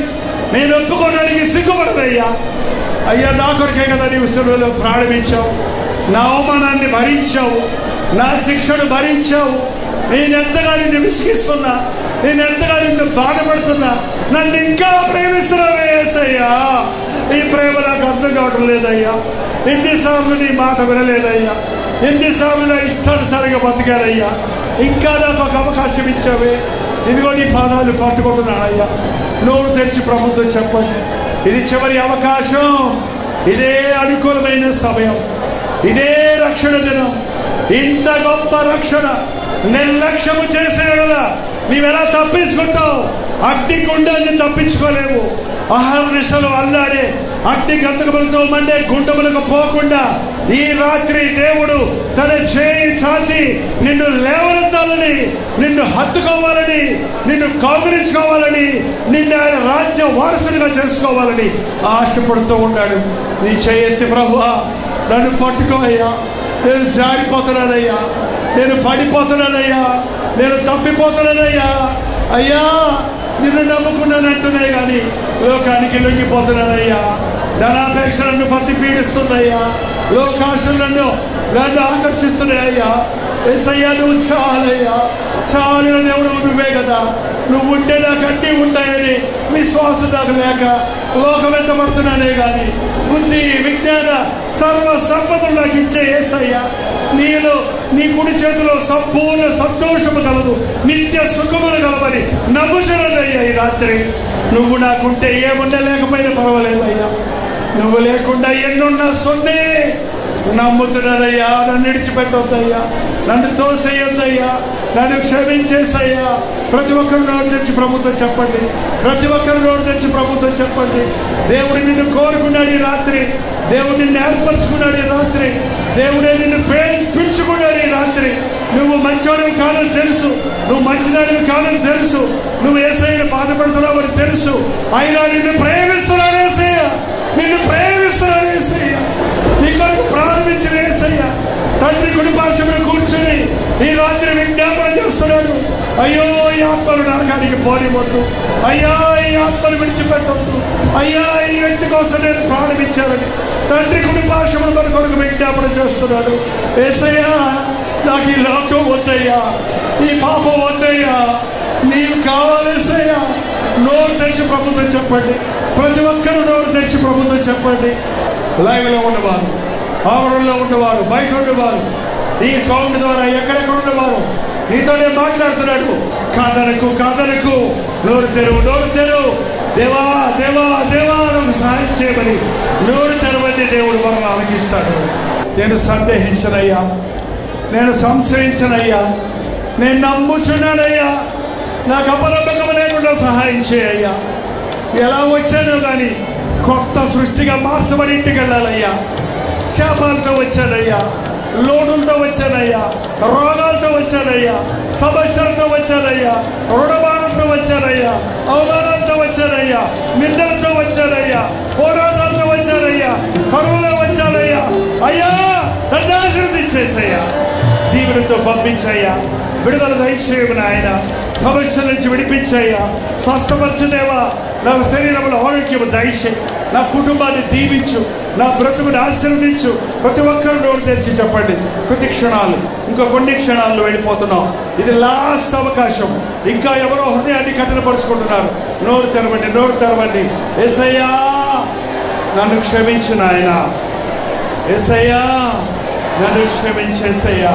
[SPEAKER 3] నేను ఒప్పుకోవడానికి సిగ్గుపడదయ్యా. అయ్యా, నా కొరకే కదా నీవు శిలువలో ప్రారంభించావు, నా అవమానాన్ని భరించావు, నా శిక్షను భరించావు. నేనెంతగా నిన్ను విసిగిస్తున్నా, నేనెంతగా నిన్ను బాధపడుతున్నా, నన్ను ఇంకా ప్రేమిస్తున్నావే యేసయ్యా. ఈ ప్రేమ నాకు అర్థం కావటం లేదయ్యా. ఎన్నిసార్లు నీ మాట వినలేదయ్యా, ఎన్నిసార్లు నా ఇష్టానుసారిగా బతికారయ్యా. ఇంకా నాకు ఒక అవకాశం ఇచ్చావే. ఇదిగో నీ పాదాలు పట్టుకుంటున్నానయ్యా. నోరు తెరిచి ప్రభుత్వం చెప్పండి, ఇది చివరి అవకాశం, ఇదే అనుకూలమైన సమయం, ఇదే రక్షణ దినం. ఇంత గొప్ప రక్షణ నిర్లక్ష్యము చేసిన నీవెలా తప్పించుకుంటావు? అగ్నిగుండాన్ని తప్పించుకోలేవు. అహర్నిశలు అల్లాడే అగ్ని గంధకములతో మండే గుండములకు పోకుండా ఈ రాత్రి దేవుడు తన చేయి చాచి నిన్ను లేవనెత్తాలని, నిన్ను హత్తుకోవాలని, నిన్ను కౌగిలించుకోవాలని, నిన్ను ఆయన రాజ్య వారసునిగా చేసుకోవాలని ఆశపడుతూ ఉన్నాడు. నీ చేయి ఎత్తి ప్రభువా నన్ను పట్టుకో అయ్యా, నేను జారిపోతున్నానయ్యా, నేను పడిపోతున్నానయ్యా, నేను తప్పిపోతున్నానయ్యా, అయ్యా నిన్ను నమ్ముకున్నానంటున్నాయి కానీ లోకానికి లొంగిపోతున్నానయ్యా, ధనాపేక్ష నన్ను పట్టి పీడిస్తుందయ్యా, లోకాశలు నన్ను ఆకర్షిస్తున్నాయ్యా. యేసయ్యా నువ్వు చాలయ్యా, చాలిన దేవుడు నువ్వే కదా, నువ్వు ఉంటే నాకు అన్నీ ఉంటాయని విశ్వాసం నాకు లేక లోకం వెంటబడుతున్నానే కానీ బుద్ధి విజ్ఞాన సర్వ సంపదలు నాకు ఇచ్చే యేసయ్యా, నీలో నీ కుడి చేతిలో సంపూర్ణ సంతోషము కలదు, నిత్య సుఖములు కలవని నమ్ముచున్నదయ్యా. ఈ రాత్రి నువ్వు నాకుంటే ఏమున్నా లేకపోయినా పర్వాలేదయ్యా, నువ్వు లేకుండా ఎన్నున్నా సొన్నే. నమ్ముతున్నానయ్యా, నన్ను విడిచిపెట్టొద్దయ్యా, నన్ను తోసేయొద్దయ్యా, నన్ను క్షమించేసయ్యా. ప్రతి ఒక్కరు నోరు తెచ్చి ప్రభుత్వం చెప్పండి, ప్రతి ఒక్కరు నోరు తెచ్చి ప్రభుత్వం చెప్పండి. దేవుడు నిన్ను కోరుకున్నాడు ఈ రాత్రి, దేవుడు నిన్ను ఏర్పరచుకున్నాడు ఈ రాత్రి, దేవుడే నిన్ను పిలుచుకున్నాడు ఈ రాత్రి. నువ్వు మంచివాడివి కాదని తెలుసు, నువ్వు మంచిదానివి కాదని తెలుసు, నువ్వు యేసయ్యను బాధపడుతున్నావు అని తెలుసు, అయినా నిన్ను ప్రేమిస్తున్నాడు యేసయ్య, నిన్ను ప్రేమిస్తున్నాడు యేసయ్య, నీ కొరకు ప్రారంభించిన యేసయ్య తండ్రి కుడి పార్శ్వమున కూర్చొని ఈ రాత్రి విజ్ఞాపన చేస్తున్నాడు. అయ్యో ఈ ఆత్మలు నరకానికి పోనివద్దు, అయ్యా ఈ ఆత్మను విడిచిపెట్టొద్దు, అయ్యా ఈ వ్యక్తి కోసం నేను ప్రారంభించాలని తండ్రి కుడి పార్శ్వమున మన కొరకు విజ్ఞాపన చేస్తున్నాడు. యేసయ్యా నాకు ఈ లోకం వద్దయ్యా, ఈ పాపం వద్దయ్యా, నీవు కావాలేసయ్యా. నోరు తెచ్చి ప్రభుత్వం చెప్పండి, ప్రతి ఒక్కరు నోరు తెచ్చి ప్రభుత్వం చెప్పండి. లైవ్లో ఉన్నవారు, ఆవరణలో ఉన్నవారు, బయట ఉన్నవారు, ఈ సౌండ్ ద్వారా ఎక్కడెక్కడ ఉన్నవారు నీతోనే మాట్లాడుతున్నాడు. కాదనకు కాదనకు, నోరు తెరువు, నోరు తెరువు. దేవా దేవా దేవా నాకు సహాయం చేయమని నోరు తెరవండి, దేవుడు మనం ఆలకిస్తాడు. నేను సందేహించనయ్యా, నేను సంశయించనయ్యా, నేను నమ్ముచున్నానయ్యా, నాకు అపనమ్మకం లేకుండా సహాయం చేయయ్యా. ఎలా వచ్చానో కానీ కొత్త సృష్టిగా మార్చబడి ఇంటికి వెళ్ళాలయ్యా. శాపాలతో వచ్చానయ్యా, లోటులతో వచ్చానయ్యా, రోగాలతో వచ్చానయ్యా, సమస్యలతో వచ్చానయ్యా, రుణభారంతో వచ్చానయ్యా, అవమానాలతో వచ్చానయ్యా, నిందలతో వచ్చానయ్యా, పోరాటాలతో వచ్చానయ్యా, కరువులో వచ్చానయ్యా. అయ్యా నన్ను ఆశీర్వదించేసయ్యా, దీవులతో పంపించయ్యా, విడుదల దయచేయమని ఆయన, సమస్యల నుంచి విడిపించయ్యా, స్వస్థపరచుదేవా, నా శరీరంలో ఆరోగ్యము దయచేయి, నా కుటుంబాన్ని దీవించు, నా బ్రతుకుని ఆశీర్వదించు. ప్రతి ఒక్కరు నోరు తెరిచి చెప్పండి. కొద్ది క్షణాలు, ఇంకో కొన్ని క్షణాల్లో వెళ్ళిపోతున్నాం. ఇది లాస్ట్ అవకాశం. ఇంకా ఎవరో హృదయాన్ని కఠినపరుచుకుంటున్నారు. నోరు తెరవండి, నోరు తెరవండి. యేసయ్యా నన్ను క్షమించు నాయన, యేసయ్యా నన్ను క్షమించేసయ్యా.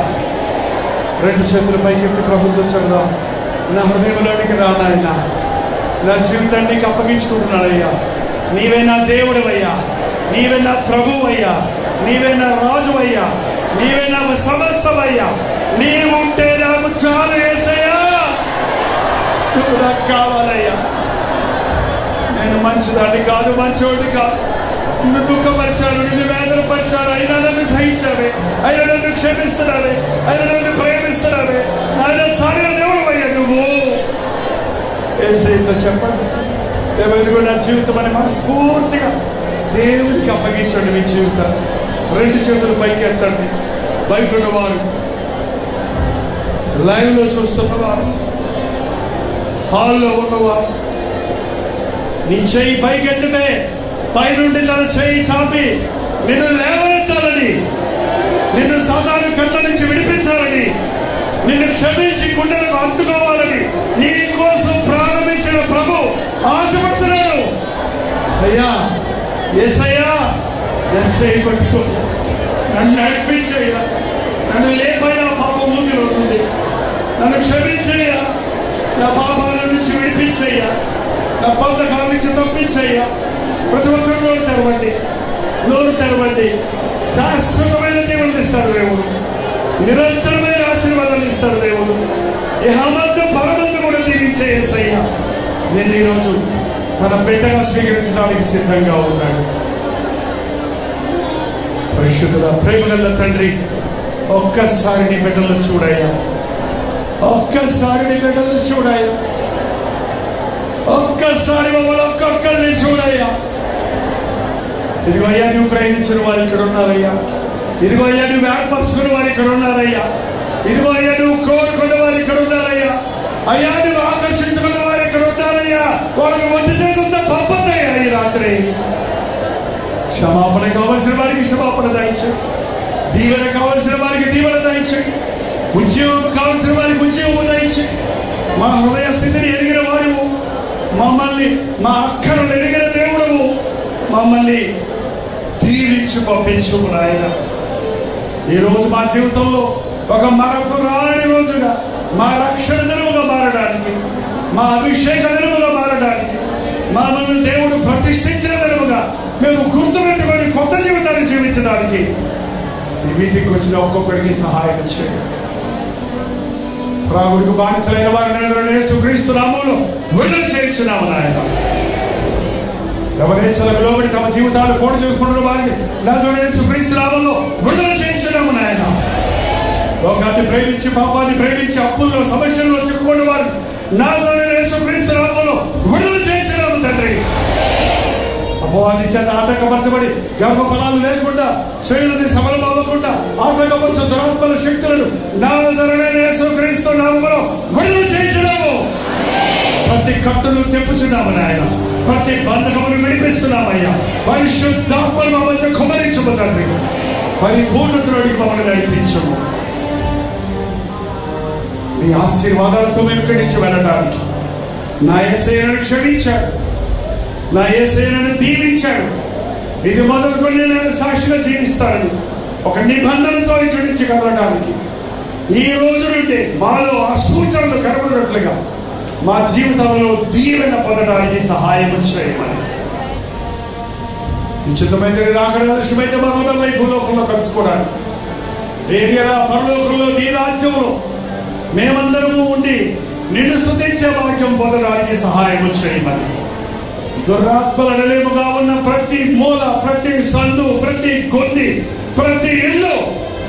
[SPEAKER 3] రెండు చేతుల పైకెత్తి ప్రభుత్వం చెబుదాం. నా హృదయంలోనికి రా నాయన, నా జీవితాన్ని నీకు అప్పగించుకుంటున్నానయ్యా. నీవే నా దేవుడివయ్యా, నీవే నా ప్రభువయ్యా, నీవే నా రాజువయ్యా, నీవే నా సమస్తమయ్యా. నీవుంటే నాకు చాలు యేసయ్యా, నువ్వు నాకు కావాలయ్యా. నేను మంచిదాన్ని కాదు, మంచివాడిని కాదు, నిన్ను దుఃఖపరిచాను, నిన్ను వేదనపరిచాను, అయినా నన్ను సహించావే, అయినా నన్ను క్షమిస్తున్నావే, అయినా నన్ను ప్రేమిస్తున్నావే. ఆయన చాలిన దేవుడివయ్యా నువ్వు. యేసయ్యతో చెప్పండి, దేవుడికి నా జీవితం అని మనస్ఫూర్తిగా దేవుడికి అప్పగించండి. మీ జీవితాన్ని రెండు చేతులు పైకి ఎత్తండి. బయట ఉన్నవారు, లైవ్లో చూస్తున్నవారు, హాల్లో ఉన్నవారు, నీ చెయ్యి పైకి ఎత్తితే పైనుండి తన చెయ్యి చాపి నిన్ను లేవనెత్తాలని, నిన్ను సాతాను కట్ల నుంచి విడిపించాలని, నిన్ను క్షమించి గుండెలకు అందుకోవాలని నీ కోసం ప్రారంభించిన ప్రభు ఆశపడుతున్నాడు. అయ్యా యేసయ్యా నా చేయి పట్టుకో, నన్ను నడిపించయ్యా, నన్ను లేపయ్యా పాపం ఊపిలో ఉంది, నన్ను క్షమించయ్యా, నా పాపాల నుంచి విడిపించయ్యా, నా బంధకాల నుంచి తప్పించయ్యా. ప్రతి ఒక్కరు నోరు తెరవండి, నోరు తెరవండి. శాశ్వతమైన దేవుడు ఇస్తాడు దేవుడు, నిరంతరమైన ఆశీర్వాదాలు ఇస్తాడు దేవుడు. ఇహమందు పరమందు కూడా దీవించే యేసయ్యా నేను ఈరోజు మన బిడ్డగా స్వీకరించడానికి సిద్ధంగా ఉన్నాడు. పరిశుద్ధుడా, ప్రేమగల తండ్రి, ఒక్కసారి నీ బిడ్డలు చూడయ్యా, ఒక్కసారి నీ బిడ్డలు చూడయ్యా, ఒక్కసారి మమ్మల్ని ఒక్కొక్కరిని చూడయ్యా. ఇదిగో అయ్యా, నువ్వు ప్రయత్నించిన వారు ఇక్కడ ఉన్నారయ్యా. ఇదిగో అయ్యా, నువ్వు ఏర్పరచుకున్న వారు ఇక్కడ ఉన్నారయ్యా. ఇదిగో అయ్యా, నువ్వు కోరుకున్న వారు ఇక్కడ ఉన్నారయ్యా. అయ్యా, నువ్వు ఆకర్షించుకున్న వారు ఇక్కడ ఉన్నారయ్యా. వాళ్ళకి ఒంటి చేతులతో పంపద్దయ్యా ఈ రాత్రి. క్షమాపణ కావలసిన వారికి క్షమాపణ దయచు, దీవెన కావలసిన వారికి దీవెన దయచు, ఉద్యోగం కావలసిన వారికి ఉద్యోగం దయచు. మా హృదయ స్థితిని ఎరిగిన వారు, మమ్మల్ని మా అక్కలను ఎరిగిన దేవుడము, మమ్మల్ని దీవించి పంపించు నాయన. ఈరోజు మా జీవితంలో ఒక మరొక రాని రోజుగా మా రక్షణ దినముగా మారడానికి, మా అభిషేక దినముగా మారడానికి, మమ్మల్ని దేవుడు ప్రతిష్ఠించిన దినముగా మేము గుర్తుపెట్టుకొని కొత్త జీవితాన్ని జీవించడానికి ఈ వీటికి వచ్చిన ఒక్కొక్కరికి సహాయం చేయండి. రాముడికి బానిసలైన వారిని యేసుక్రీస్తు నామములో విడుదల చేయించున్నాము నాయన. ఎవరేచ్చలకు లోబడి తమ జీవితాలు పోటు చేసుకుంటున్న వారిని యేసుక్రీస్తు నామములో విడుదల చేయించున్నాము నాయన. లోకాన్ని ప్రేమించి, పాపాన్ని ప్రేమించి, అప్పుల్లో సమస్యల్లో చిక్కుకున్న వారిని యేసుక్రీస్తు నామములో విడుదల చేయించున్నాము తండ్రి. అపవాది చేత ఆటంకపరచబడి గర్భఫలాలు లేకుండా, చేయనిది సఫలం అవ్వకుండా ఆటంకపరచు దురాత్మల శక్తులను నాజరేయుడైన యేసుక్రీస్తు నామములో విడుదల చేయించున్నాము. ప్రతి కట్టును తెప్పుచున్నాము నాయన, ప్రతి బంధకమును విడిపిస్తున్నామయ్యా. పరిశుద్ధాత్మను మా మధ్య కుమరించము తండ్రి. పరిపూర్ణతలోకి మమ్మల్ని నడిపించము. నీ ఆశీర్వాదాలతో మేము ఇక్కడి నుంచి వెళ్ళడానికి నా యేసయ్యను క్షమించాడు, నా యేసయ్యను దీవించాడు. ఇది మొదలుకొని నేను సాక్షిగా జీవిస్తానని ఒక నిబంధనతో ఇక్కడి నుంచి కదలడానికి, ఈ రోజు నుండి మాలో ఆ సూచనలు కనబడినట్లుగా మా జీవితంలో దీవెన పొందడానికి సహాయం చేయమని. నిశ్చితమైన రాకడమైతే మరణమై భూలోకంలో కలుసుకోవడానికి, ఏరియా పరలోకంలో నీ రాజ్యంలో మేమందరము ఉండి నిన్ను స్తుతించే వాక్యం పొందడానికి సహాయం చేయమని. దురాత్మల నిలయముగా ఉన్న ప్రతి మూల, ప్రతి సందు, ప్రతి గొంతి, ప్రతి ఇల్లు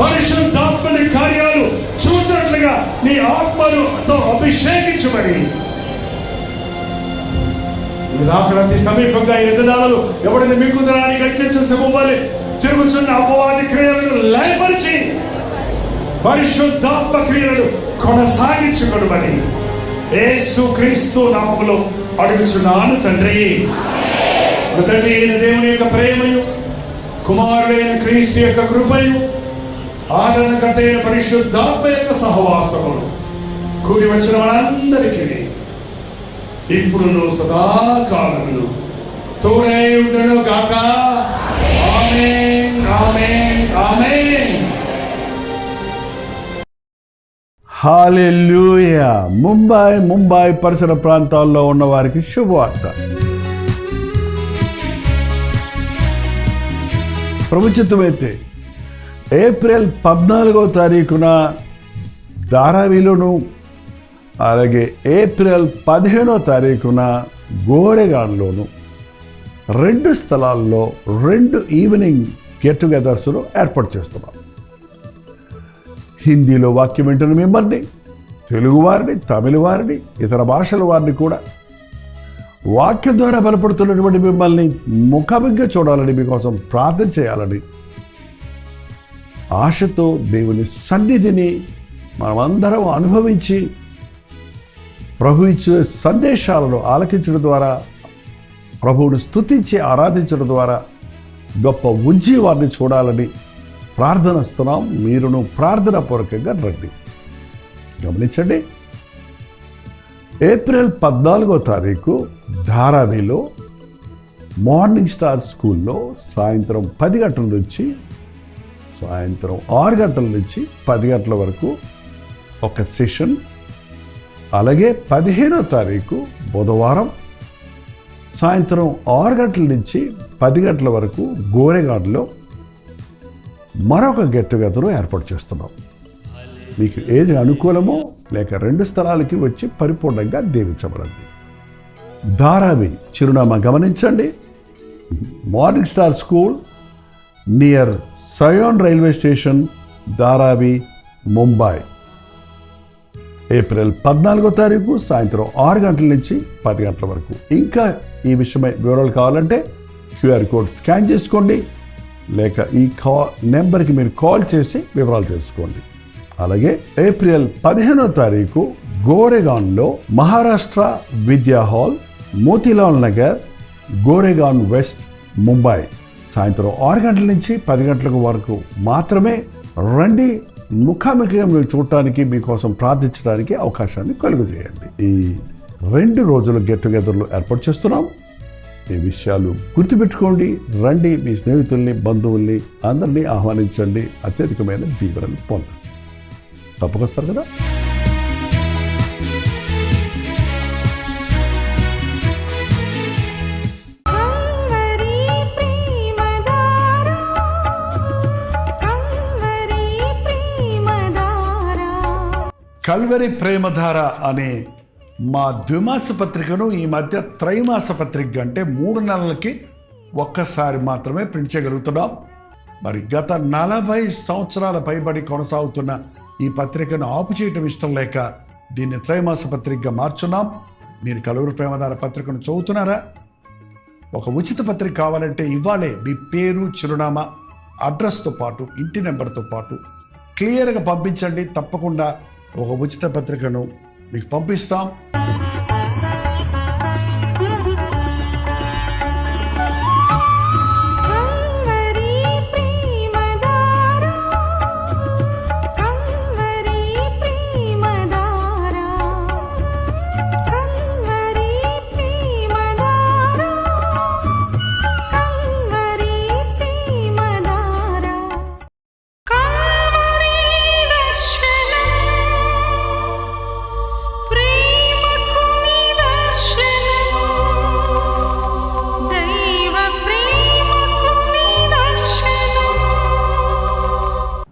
[SPEAKER 3] పరిశుద్ధాత్మని కార్యాలు చూసినట్లుగా నీ ఆత్మతో అభిషేకించబడి రాకడ సమీపంగా ఈ దినాలలో ఎవరైనా మీకు దినానికి ఎక్కించే సింహాలి తిరుగుతున్న అపవాది క్రియలను లయపరిచి పరిశుద్ధాత్మ క్రియలను కొనసాగించుకొనుమని యేసుక్రీస్తు నామములో అడుగుచున్నాను తండ్రి. తండ్రి అయిన దేవుని యొక్క ప్రేమయు, కుమారుడైన క్రీస్తు యొక్క కృపయు, ఆదరణకర్త అయిన పరిశుద్ధాత్మ యొక్క సహవాసములు కూడి వచ్చిన మనందరికీ ఇప్పుడును సదాకాలమును తోడై ఉండను గాక. ఆమేన్, ఆమేన్, ఆమేన్.
[SPEAKER 4] హల్లెలూయా. ముంబై పరిసర ప్రాంతాల్లో ఉన్న వారికి శుభవార్త. ప్రభుత్వమైతే ఏప్రిల్ 14వ తారీఖున ధారావిలోను, అలాగే ఏప్రిల్ 15వ తారీఖున గోరెగాన్లోను 2 స్థలాల్లో 2 ఈవినింగ్ గెట్ టుగెదర్స్ను ఏర్పాటు చేస్తున్నాం. హిందీలో వాక్యం వింటున్న మిమ్మల్ని, తెలుగు వారిని, తమిళ వారిని, ఇతర భాషల వారిని కూడా వాక్యం ద్వారా బలపడుతున్నటువంటి మిమ్మల్ని ముఖాముఖిగా చూడాలని, మీకోసం ప్రార్థన చేయాలని ఆశతో దేవుని సన్నిధిని మనమందరం అనుభవించి ప్రభు ఇచ్చే సందేశాలను ఆలకించడం ద్వారా, ప్రభువును స్తుతించి ఆరాధించడం ద్వారా గొప్ప ఉజ్జీవాన్ని చూడాలని ప్రార్థనిస్తున్నాం. మీరును ప్రార్థన పూర్వకంగా రండి. గమనించండి, ఏప్రిల్ 14వ తారీఖు ధారావిలో మార్నింగ్ స్టార్ స్కూల్లో సాయంత్రం 10 గంటల నుంచి సాయంత్రం 6 గంటల నుంచి 10 గంటల వరకు ఒక సెషన్. అలాగే 15వ తారీఖు బుధవారం సాయంత్రం 6 గంటల నుంచి 10 గంటల వరకు గోరెగాడ్లో మరొక గెట్ టుగెదర్ ఏర్పాటు చేస్తున్నాం. మీకు ఏది అనుకూలమో లేక 2 స్థలాలకి వచ్చి పరిపూర్ణంగా దీవించబడండి. ధారావి చిరునామా గమనించండి. Morning star school near Sion railway station, Dharavi, Mumbai. April 14వ తారీఖు సాయంత్రం 6 గంటల నుంచి 10 గంటల వరకు. ఇంకా ఈ విషయమై వివరాలు కావాలంటే క్యూఆర్ కోడ్ స్కాన్ చేసుకోండి, లేక ఈ నెంబర్కి మీరు కాల్ చేసి వివరాలు తెలుసుకోండి. అలాగే ఏప్రిల్ 15వ తారీఖు గోరేగాన్లో మహారాష్ట్ర విద్యా హాల్, మోతీలాల్ నగర్, గోరేగాన్ వెస్ట్, ముంబై. సాయంత్రం 6 గంటల నుంచి 10 గంటల వరకు మాత్రమే రండి. ముఖాముఖిగా మీరు చూడటానికి, మీకోసం ప్రార్థించడానికి అవకాశాన్ని కలుగజేయండి. ఈ 2 రోజుల గెట్ టుగెదర్లు ఏర్పాటు చేస్తున్నాం. ఈ విషయాలు గుర్తుపెట్టుకోండి. రండి, మీ స్నేహితుల్ని, బంధువుల్ని అందరినీ ఆహ్వానించండి. అత్యధికమైన దీవెనలు పొందండి. తప్పకొస్తారు కదా. కల్వరి ప్రేమధార అనే మా ద్విమాస పత్రికను ఈ మధ్య త్రైమాస పత్రిక అంటే 3 నెలలకి ఒక్కసారి మాత్రమే ప్రింట్ చేయగలుగుతున్నాం. మరి గత 40 సంవత్సరాల పైబడి కొనసాగుతున్న ఈ పత్రికను ఆపు చేయటం ఇష్టం లేక దీన్ని త్రైమాస పత్రికగా మార్చున్నాం. మీరు కల్వరి ప్రేమధార పత్రికను చదువుతున్నారా? ఒక ఉచిత పత్రిక కావాలంటే ఇవ్వాలే మీ పేరు, చిరునామా, అడ్రస్తో పాటు ఇంటి నెంబర్తో పాటు క్లియర్గా పంపించండి. తప్పకుండా ఒక ఉచిత పత్రికను మీకు పంపిస్తాం.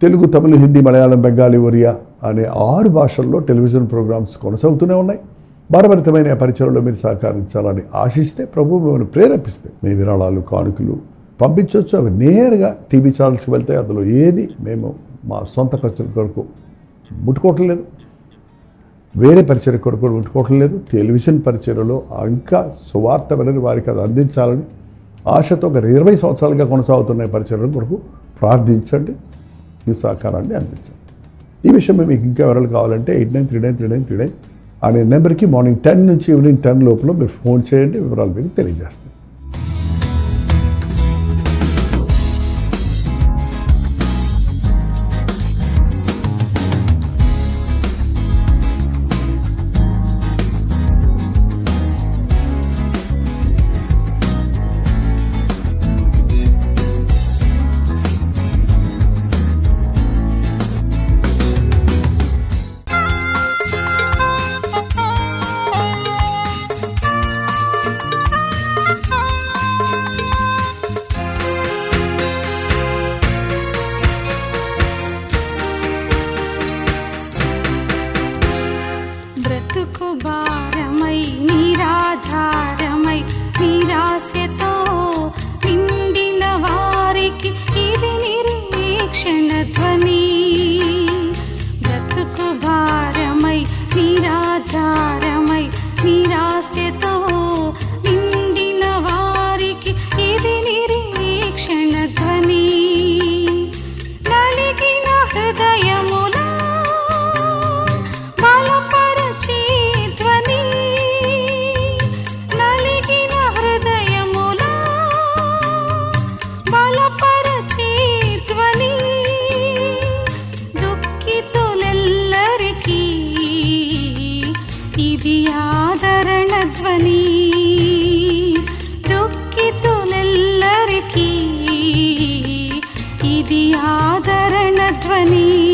[SPEAKER 4] తెలుగు, తమిళ, హిందీ, మలయాళం, బెంగాలీ, ఒరియా అనే 6 భాషల్లో టెలివిజన్ ప్రోగ్రామ్స్ కొనసాగుతూనే ఉన్నాయి. భారభరితమైన పరిచయంలో మీరు సహకరించాలని ఆశిస్తే, ప్రభు మిమ్మల్ని ప్రేరేపిస్తే మీ విరాళాలు, కానుకలు పంపించవచ్చు. అవి నేరుగా టీవీ ఛానల్స్కి వెళ్తాయి. అందులో ఏది మేము మా సొంత ఖర్చుల కొరకు ముట్టుకోవట్లేదు, వేరే పరిచయ కొరకు ముట్టుకోవట్లేదు. టెలివిజన్ పరిచయలో ఇంకా సువార్త వినని వారికి అది అందించాలని ఆశతో ఒక 20 సంవత్సరాలుగా కొనసాగుతున్న పరిచయం కొరకు ప్రార్థించండి. మీ సహకారాన్ని అందించండి. ఈ విషయం మీకు ఇంకా వివరాలు కావాలంటే 89393939 అనే నెంబర్కి మార్నింగ్ 10 నుంచి ఈవినింగ్ 10 లోపల మీరు ఫోన్ చేయండి. వివరాలు మీకు తెలియజేస్తాను.
[SPEAKER 1] ఇది ఆదరణ ధ్వని.